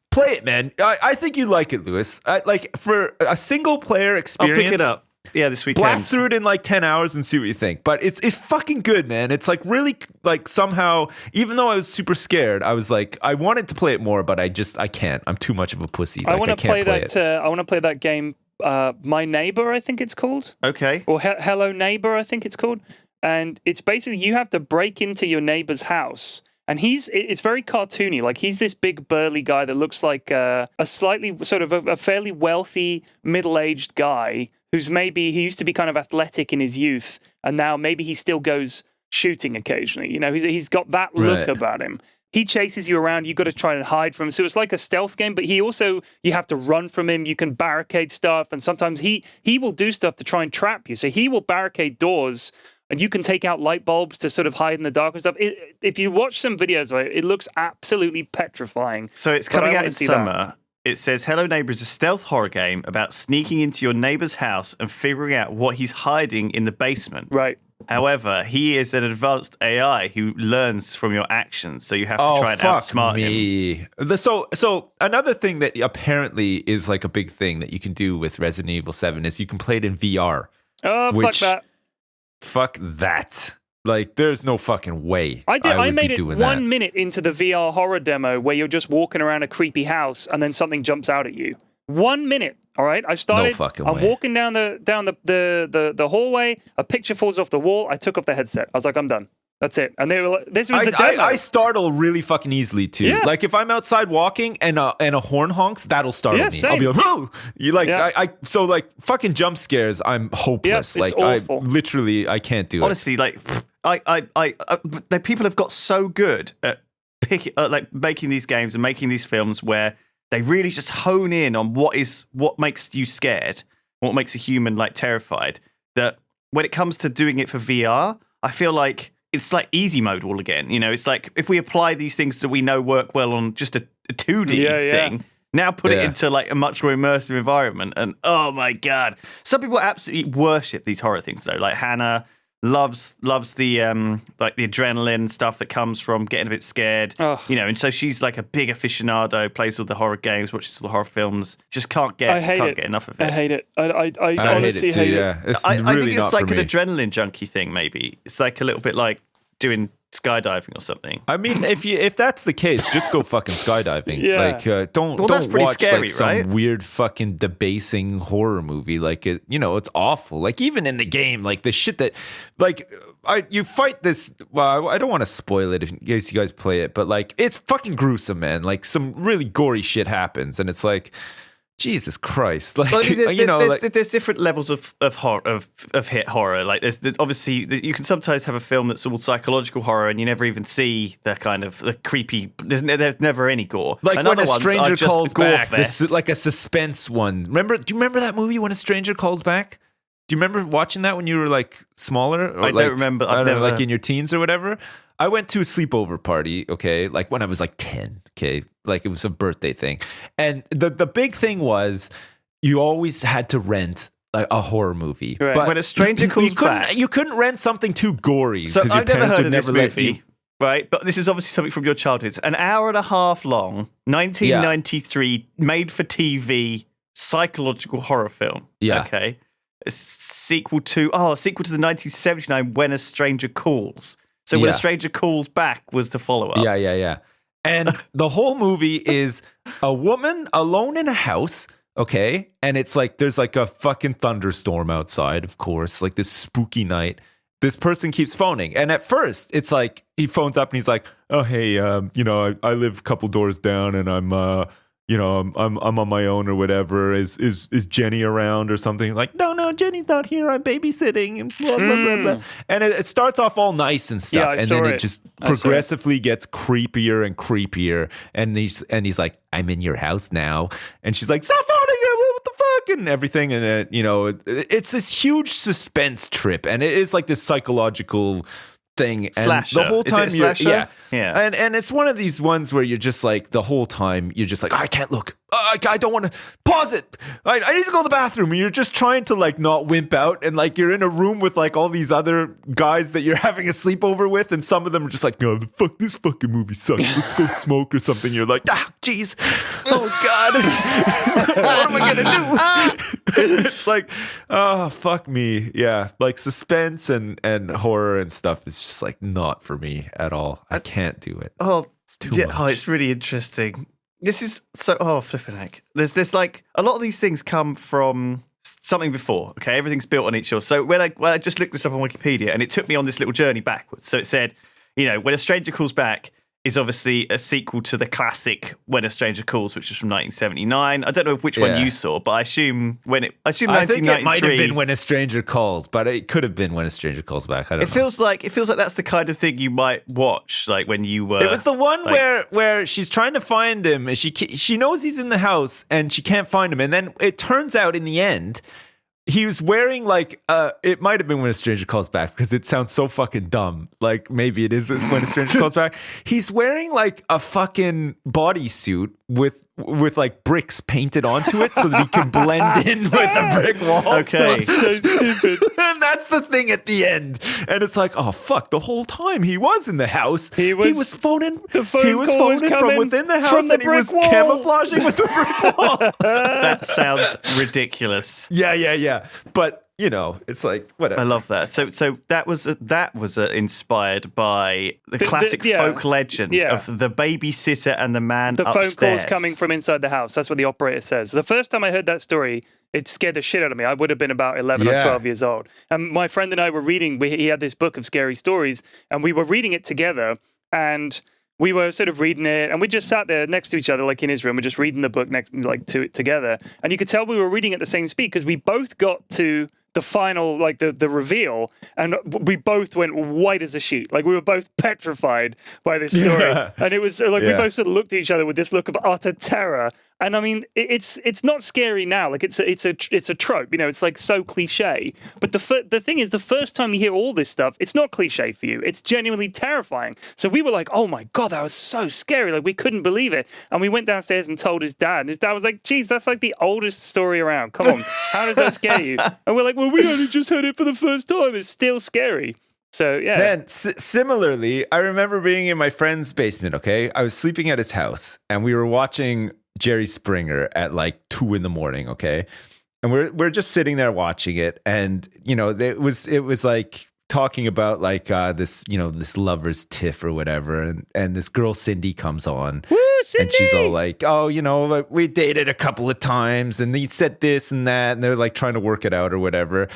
play it, man. I think you like it, Lewis. Like for a single player experience. I'll pick it up. Yeah, this weekend. Blast through it in like 10 hours and see what you think. But it's fucking good, man. It's like really like somehow, even though I was super scared, I was like, I wanted to play it more, but I can't. I'm too much of a pussy. I want to play that. I want to play that game. My Neighbor, I think it's called. Okay. Or Hello Neighbor, I think it's called. And it's basically you have to break into your neighbor's house. And it's very cartoony. Like he's this big burly guy that looks like a slightly sort of a fairly wealthy middle-aged guy who's maybe he used to be kind of athletic in his youth, and now maybe he still goes shooting occasionally. He's got that look about him. He chases you around. You got to try and hide from him. So it's like a stealth game, but you have to run from him. You can barricade stuff, and sometimes he will do stuff to try and trap you. So he will barricade doors. And you can take out light bulbs to sort of hide in the dark and stuff. If you watch some videos of it, it looks absolutely petrifying. So it's coming out in summer. It says, Hello Neighbor is a stealth horror game about sneaking into your neighbor's house and figuring out what he's hiding in the basement. Right. However, he is an advanced AI who learns from your actions, so you have to try and outsmart him. So another thing that apparently is like a big thing that you can do with Resident Evil 7 is you can play it in VR. Oh, fuck that. Fuck that. Like, there's no fucking way. I made it 1 minute into the VR horror demo where you're just walking around a creepy house and then something jumps out at you. 1 minute. All right. I started. No fucking I'm way. walking down the hallway. A picture falls off the wall. I took off the headset. I was like, I'm done. That's it. And they were like, this was the demo. I startle really fucking easily too. Yeah. Like if I'm outside walking and a horn honks, that'll startle me. Same. I'll be like, "Whoa!" You like so like fucking jump scares. I'm hopeless. Yeah, it's like awful. I can't do it. Honestly, like people have got so good at making these games and making these films where they really just hone in on what makes you scared, what makes a human like terrified. That when it comes to doing it for VR, I feel like it's like easy mode all again. You know, it's like if we apply these things that we know work well on just a 2D thing, now put it into like a much more immersive environment. And oh my God, some people absolutely worship these horror things though. Like Hannah loves the like the adrenaline stuff that comes from getting a bit scared. You know, and so she's like a big aficionado, plays all the horror games, watches all the horror films, just can't get enough of it. I hate it. I honestly hate it too, hate it. yeah. It's I really think not it's like for an me. adrenaline junkie thing, maybe. It's like a little bit like doing skydiving or something. I mean, if that's the case, just go fucking skydiving. Yeah. Like, don't that's pretty watch scary, like some right? weird fucking debasing horror movie. Like, it's awful. Like even in the game, like the shit that, like, you fight this. Well, I don't want to spoil it in case you guys play it, but like it's fucking gruesome, man. Like some really gory shit happens, and it's like, Jesus Christ! Like there's different levels of horror of hit horror. Like there's obviously you can sometimes have a film that's all psychological horror, and you never even see the kind of the creepy. There's never any gore. Like and when other a ones stranger are just calls gore back, fest. like a suspense one. Do you remember that movie When a Stranger Calls Back? Do you remember watching that when you were like smaller? Or I don't remember. I've never like in your teens or whatever. I went to a sleepover party, okay, like when I was like 10, okay, like it was a birthday thing, and the big thing was you always had to rent like a horror movie. Right. But when a stranger calls back, you couldn't rent something too gory. So I've never heard of this movie. You, right? But this is obviously something from your childhood. It's an hour and a half long, 1993, made for TV psychological horror film. Yeah. Okay. A sequel to the 1979 When a Stranger Calls. So When a Stranger Calls Back was the follow-up. Yeah. And the whole movie is a woman alone in a house, okay? And it's like there's like a fucking thunderstorm outside, of course, like this spooky night. This person keeps phoning. And at first, it's like he phones up and he's like, "Oh, hey, I live a couple doors down and I'm I'm on my own or whatever. Is Jenny around or something?" Like, no, Jenny's not here. I'm babysitting and blah, blah, blah, blah. And it starts off all nice and stuff. And then it just progressively gets creepier and creepier. And he's like, "I'm in your house now." And she's like, "Stop phoning him. What the fuck?" And everything. And it's this huge suspense trip. And it is like this psychological thing, and slasher. The whole time yeah. And it's one of these ones where you're just like the whole time you're just like, "I can't look. I don't want to pause it. I need to go to the bathroom." And you're just trying to like not wimp out, and like you're in a room with like all these other guys that you're having a sleepover with, and some of them are just like, "No, fuck, this fucking movie sucks. Let's go smoke or something." You're like, jeez, oh god, what am I gonna do? It's like, oh fuck me, yeah. Like suspense and horror and stuff is just like not for me at all. I can't do it. Oh, it's too much. Oh, it's really interesting. This is so flipping heck. There's like a lot of these things come from something before. Okay, everything's built on each other. So when I just looked this up on Wikipedia, and it took me on this little journey backwards. So it said, When a Stranger Calls Back is obviously a sequel to the classic When a Stranger Calls, which is from 1979. I don't know which one you saw, but I assume 1993. I think it might have been When a Stranger Calls, but it could have been When a Stranger Calls Back. I don't know. It feels like that's the kind of thing you might watch, like when you were. It was the one where she's trying to find him, and she knows he's in the house, and she can't find him, and then it turns out in the end, he was wearing like it might have been When a Stranger Calls Back because it sounds so fucking dumb. Like maybe it is When a Stranger Calls Back. He's wearing like a fucking bodysuit with like bricks painted onto it so that he can blend in with the brick wall. Okay. That's so stupid. And that's the thing at the end. And it's like, oh fuck, the whole time he was in the house. He was phoning. He was phoning from within the house, and he was camouflaging with the brick wall. That sounds ridiculous. Yeah. But you know, it's like whatever. I love that. So that was inspired by the classic folk legend of the babysitter and the man upstairs. Phone calls coming from inside the house. That's what the operator says. The first time I heard that story, it scared the shit out of me. I would have been about 11 or 12 years old. And my friend and I were reading, he had this book of scary stories, and we were reading it together, and we were sort of reading it, and we just sat there next to each other, like in his room. We're just reading the book together. And you could tell we were reading at the same speed because we both got to the final, like the reveal, and we both went white as a sheet. Like we were both petrified by this story. Yeah. And it was like we both sort of looked at each other with this look of utter terror. And I mean, it's not scary now. Like it's a trope, you know. It's like so cliche. But the thing is, the first time you hear all this stuff, it's not cliche for you. It's genuinely terrifying. So we were like, oh my God, that was so scary. Like we couldn't believe it. And we went downstairs and told his dad. And his dad was like, geez, that's like the oldest story around. Come on, how does that scare you? And we're like, well, we only just heard it for the first time. It's still scary. So, yeah. Man, similarly, I remember being in my friend's basement, okay? I was sleeping at his house, and we were watching Jerry Springer at like 2 a.m, okay? And we're just sitting there watching it, and, you know, it was like talking about like this, you know, this lover's tiff or whatever, and this girl Cindy comes on. Woo, Cindy! And she's all like, oh, you know, like, we dated a couple of times, and he said this and that, and they're like trying to work it out or whatever.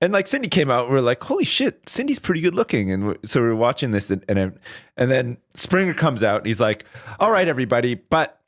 And like Cindy came out, and we're like, holy shit, Cindy's pretty good looking. And so we're watching this, and then Springer comes out, and he's like, all right, everybody, but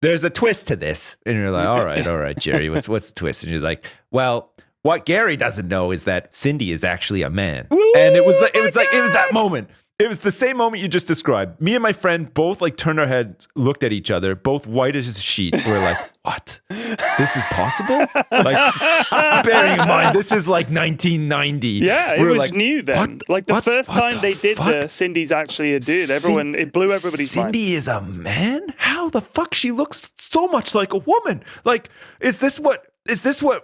there's a twist to this. And you're like, all right, Jerry, what's the twist? And you're like, well, what Gary doesn't know is that Cindy is actually a man. Ooh, and it was that moment. It was the same moment you just described. Me and my friend both like turned our heads, looked at each other, both white as a sheet. We're like, what? This is possible? Like, bearing in mind, this is like 1990. Yeah, it was like, new then. Like the first time they did the Cindy's actually a dude, it blew everybody's mind. Cindy is a man? How the fuck she looks so much like a woman? Like, is this what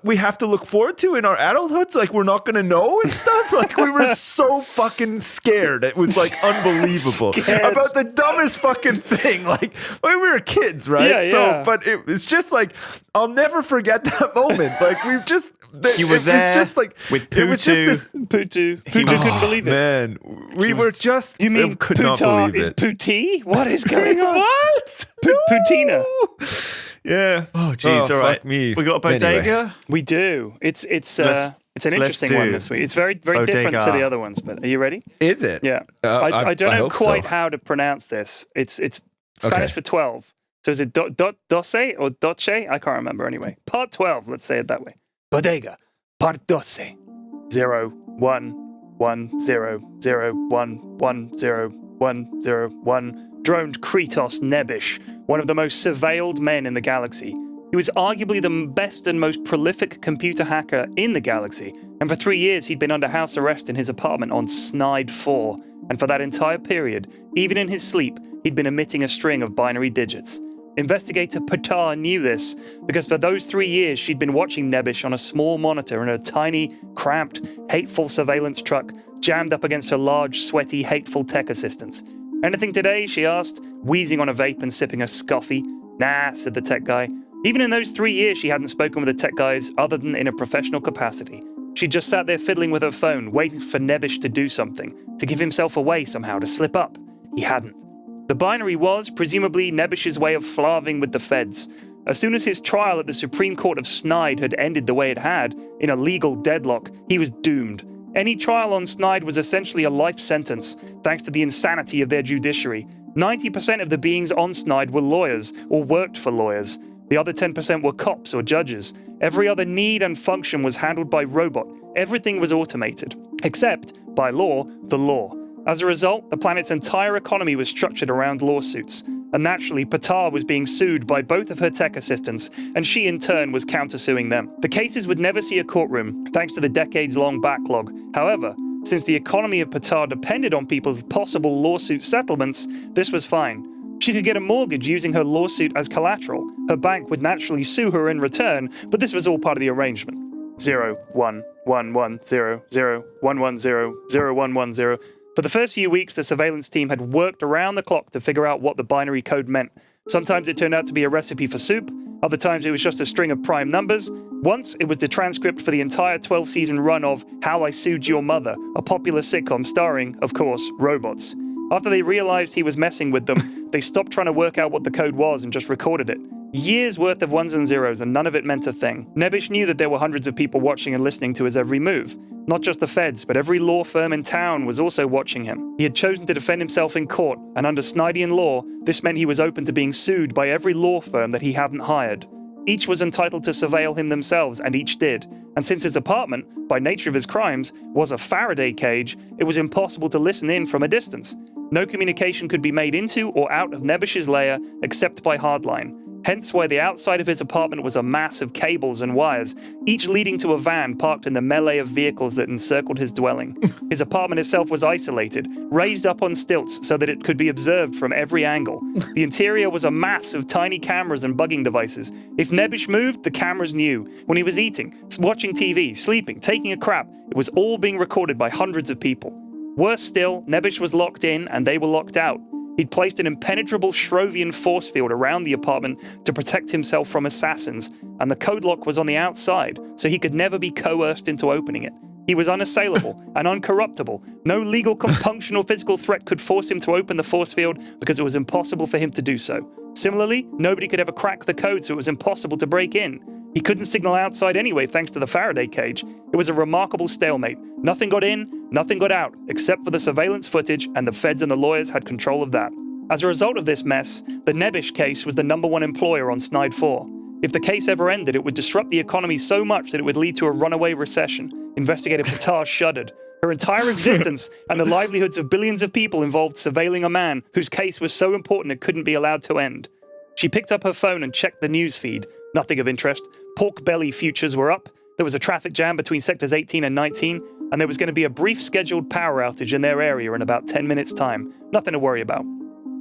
we have to look forward to in our adulthoods? Like, we're not going to know and stuff? Like, we were so fucking scared. It was, like, unbelievable. About the dumbest fucking thing. Like, we were kids, right? Yeah, so, but it was just, like, I'll never forget that moment. Like, we've just... You were there was just, like, with Putu. It was just this... Putu couldn't believe it. Man, we were just... You mean could not believe is it. Puti? What is going on? What? Putina. Yeah. Oh, jeez. All right. Me. We got a bodega? Anyway. We do. It's an interesting one this week. It's very, very different to the other ones, but are you ready? Is it? Yeah. I don't know quite how to pronounce this. It's Spanish for 12. So is it doce or doce? I can't remember anyway. Part 12, let's say it that way. Bodega. Part doce. 0, 1, 1, 0, 0, 1, 1, 0, 1, 0, 1. Droned Kritos Nebish, one of the most surveilled men in the galaxy. He was arguably the best and most prolific computer hacker in the galaxy, and for 3 years he'd been under house arrest in his apartment on Snide 4, and for that entire period, even in his sleep, he'd been emitting a string of binary digits. Investigator Putu knew this, because for those 3 years she'd been watching Nebish on a small monitor in a tiny, cramped, hateful surveillance truck jammed up against her large, sweaty, hateful tech assistants. Anything today, she asked, wheezing on a vape and sipping a scoffy. Nah, said the tech guy. Even in those 3 years, she hadn't spoken with the tech guys other than in a professional capacity. She just sat there fiddling with her phone, waiting for Nebish to do something, to give himself away somehow, to slip up. He hadn't. The binary was, presumably, Nebish's way of flarving with the feds. As soon as his trial at the Supreme Court of Snide had ended the way it had, in a legal deadlock, he was doomed. Any trial on Snide was essentially a life sentence, thanks to the insanity of their judiciary. 90% of the beings on Snide were lawyers, or worked for lawyers. The other 10% were cops or judges. Every other need and function was handled by robot. Everything was automated. Except, by law, the law. As a result, the planet's entire economy was structured around lawsuits. And naturally, Putu was being sued by both of her tech assistants, and she in turn was countersuing them. The cases would never see a courtroom, thanks to the decades-long backlog. However, since the economy of Putu depended on people's possible lawsuit settlements, this was fine. She could get a mortgage using her lawsuit as collateral. Her bank would naturally sue her in return, but this was all part of the arrangement. 0, 1, 1, 1, 0, 0, 1, 1, 0, 0, 1, 1, 0. For the first few weeks, the surveillance team had worked around the clock to figure out what the binary code meant. Sometimes it turned out to be a recipe for soup, Other times it was just a string of prime numbers. Once it was the transcript for the entire 12-season run of How I Sued Your Mother, a popular sitcom starring, of course, robots. After they realized he was messing with them, they stopped trying to work out what the code was and just recorded it. Years worth of ones and zeros, and none of it meant a thing. Nebish knew that there were hundreds of people watching and listening to his every move. Not just the feds, but every law firm in town was also watching him. He had chosen to defend himself in court, and under Snydian law, this meant he was open to being sued by every law firm that he hadn't hired. Each was entitled to surveil him themselves, and each did. And since his apartment, by nature of his crimes, was a Faraday cage, it was impossible to listen in from a distance. No communication could be made into or out of Nebish's lair except by hardline. Hence why the outside of his apartment was a mass of cables and wires, each leading to a van parked in the melee of vehicles that encircled his dwelling. His apartment itself was isolated, raised up on stilts so that it could be observed from every angle. The interior was a mass of tiny cameras and bugging devices. If Nebish moved, the cameras knew. When he was eating, watching TV, sleeping, taking a crap, it was all being recorded by hundreds of people. Worse still, Nebish was locked in and they were locked out. He'd placed an impenetrable Shrovian force field around the apartment to protect himself from assassins, and the code lock was on the outside, so he could never be coerced into opening it. He was unassailable and uncorruptible. No legal compunction or physical threat could force him to open the force field because it was impossible for him to do so. Similarly, nobody could ever crack the code, so it was impossible to break in. He couldn't signal outside anyway thanks to the Faraday cage. It was a remarkable stalemate. Nothing got in, nothing got out, except for the surveillance footage, and the feds and the lawyers had control of that. As a result of this mess, the Nebish case was the #1 employer on Snide 4. If the case ever ended, it would disrupt the economy so much that it would lead to a runaway recession. Investigator Patar shuddered. Her entire existence and the livelihoods of billions of people involved surveilling a man whose case was so important it couldn't be allowed to end. She picked up her phone and checked the news feed. Nothing of interest. Pork belly futures were up. There was a traffic jam between sectors 18 and 19, and there was going to be a brief scheduled power outage in their area in about 10 minutes' time. Nothing to worry about.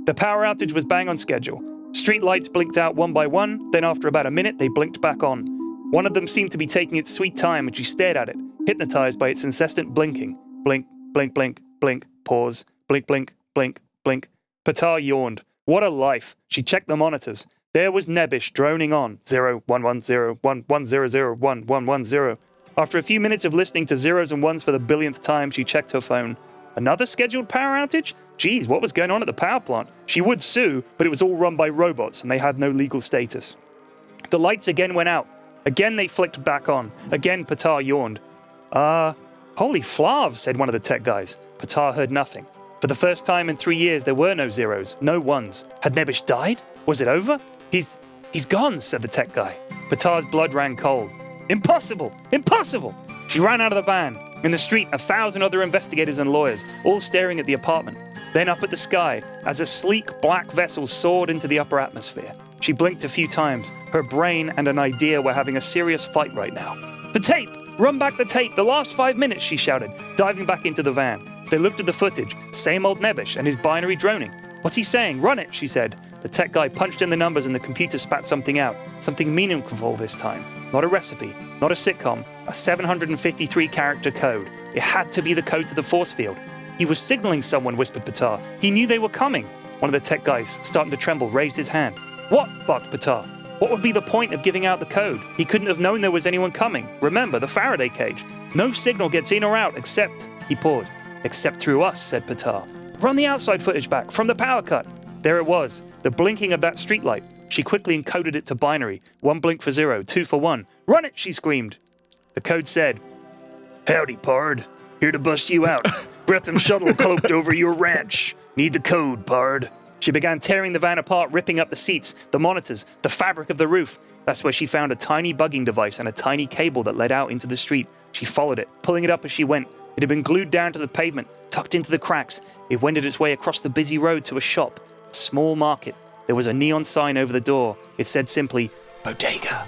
The power outage was bang on schedule. Street lights blinked out one by one, then after about a minute, they blinked back on. One of them seemed to be taking its sweet time, and she stared at it, hypnotized by its incessant blinking. Blink, blink, blink, blink, pause, blink, blink, blink, blink. Patar yawned. What a life. She checked the monitors. There was Nebish droning on, 0110110011110. After a few minutes of listening to zeros and ones for the billionth time, she checked her phone. Another scheduled power outage? Geez, what was going on at the power plant? She would sue, but it was all run by robots, and they had no legal status. The lights again went out. Again they flicked back on. Again Patar yawned. Holy flav, said one of the tech guys. Patar heard nothing. For the first time in 3 years, there were no zeros, no ones. Had Nebish died? Was it over? He's gone, said the tech guy. Patar's blood ran cold. Impossible! Impossible! She ran out of the van. In the street, 1,000 other investigators and lawyers, all staring at the apartment. Then up at the sky, as a sleek black vessel soared into the upper atmosphere. She blinked a few times. Her brain and an idea were having a serious fight right now. The tape! Run back the tape! The last 5 minutes, she shouted, diving back into the van. They looked at the footage. Same old Nebish and his binary droning. What's he saying? Run it, she said. The tech guy punched in the numbers and the computer spat something out. Something meaningful this time. Not a recipe, not a sitcom, a 753-character code. It had to be the code to the force field. He was signaling someone, whispered Patar. He knew they were coming. One of the tech guys, starting to tremble, raised his hand. What? Barked Patar. What would be the point of giving out the code? He couldn't have known there was anyone coming. Remember, the Faraday cage. No signal gets in or out except... He paused. Except through us, said Patar. Run the outside footage back, from the power cut. There it was, the blinking of that streetlight. She quickly encoded it to binary. 1 blink for 0, 2 for 1. Run it, she screamed. The code said, Howdy, Pard. Here to bust you out. Breatham shuttle cloaked over your ranch. Need the code, Pard. She began tearing the van apart, ripping up the seats, the monitors, the fabric of the roof. That's where she found a tiny bugging device and a tiny cable that led out into the street. She followed it, pulling it up as she went. It had been glued down to the pavement, tucked into the cracks. It wended its way across the busy road to a shop. Small market. There was a neon sign over the door. It said simply, Bodega.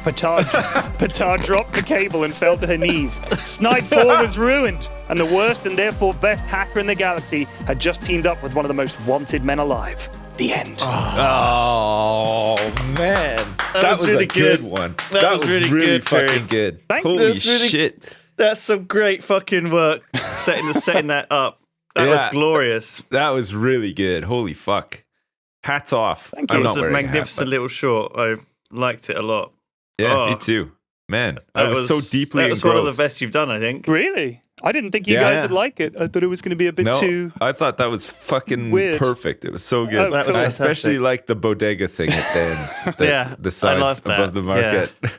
Patar dropped the cable and fell to her knees. Snide 4 was ruined, and the worst and therefore best hacker in the galaxy had just teamed up with one of the most wanted men alive. The end. Oh man. That was really a good one. That was really fucking good. Holy shit. That's some great fucking work setting that up. That was glorious. That was really good. Holy fuck. Hats off. Thank you. It was a magnificent little short. Liked it a lot. Yeah, me too. Man, I was so deeply That was engrossed. one of the best you've done, I think. Really? I didn't think you guys would like it. I thought it was going to be a bit too. I thought that was fucking weird. Perfect. It was so good. Oh, cool. I especially liked the bodega thing at the end. The side I loved that. above the market. Yeah.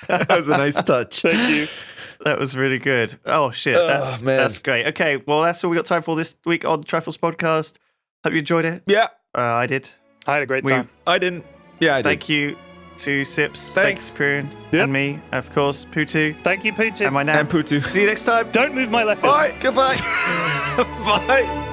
That was a nice touch. Thank you. That was really good. Oh, shit. Man. That's great. Okay, well, that's all we got time for this week on the Triforce Podcast. Hope you enjoyed it. Yeah. I did. I had a great time. I didn't. Yeah, I did. Thank you to Sips. Thanks. Prune. Yep. And me, of course, Putu. Thank you, Putu. And my name. And Putu. See you next time. Don't move my letters. Bye. Goodbye. Bye.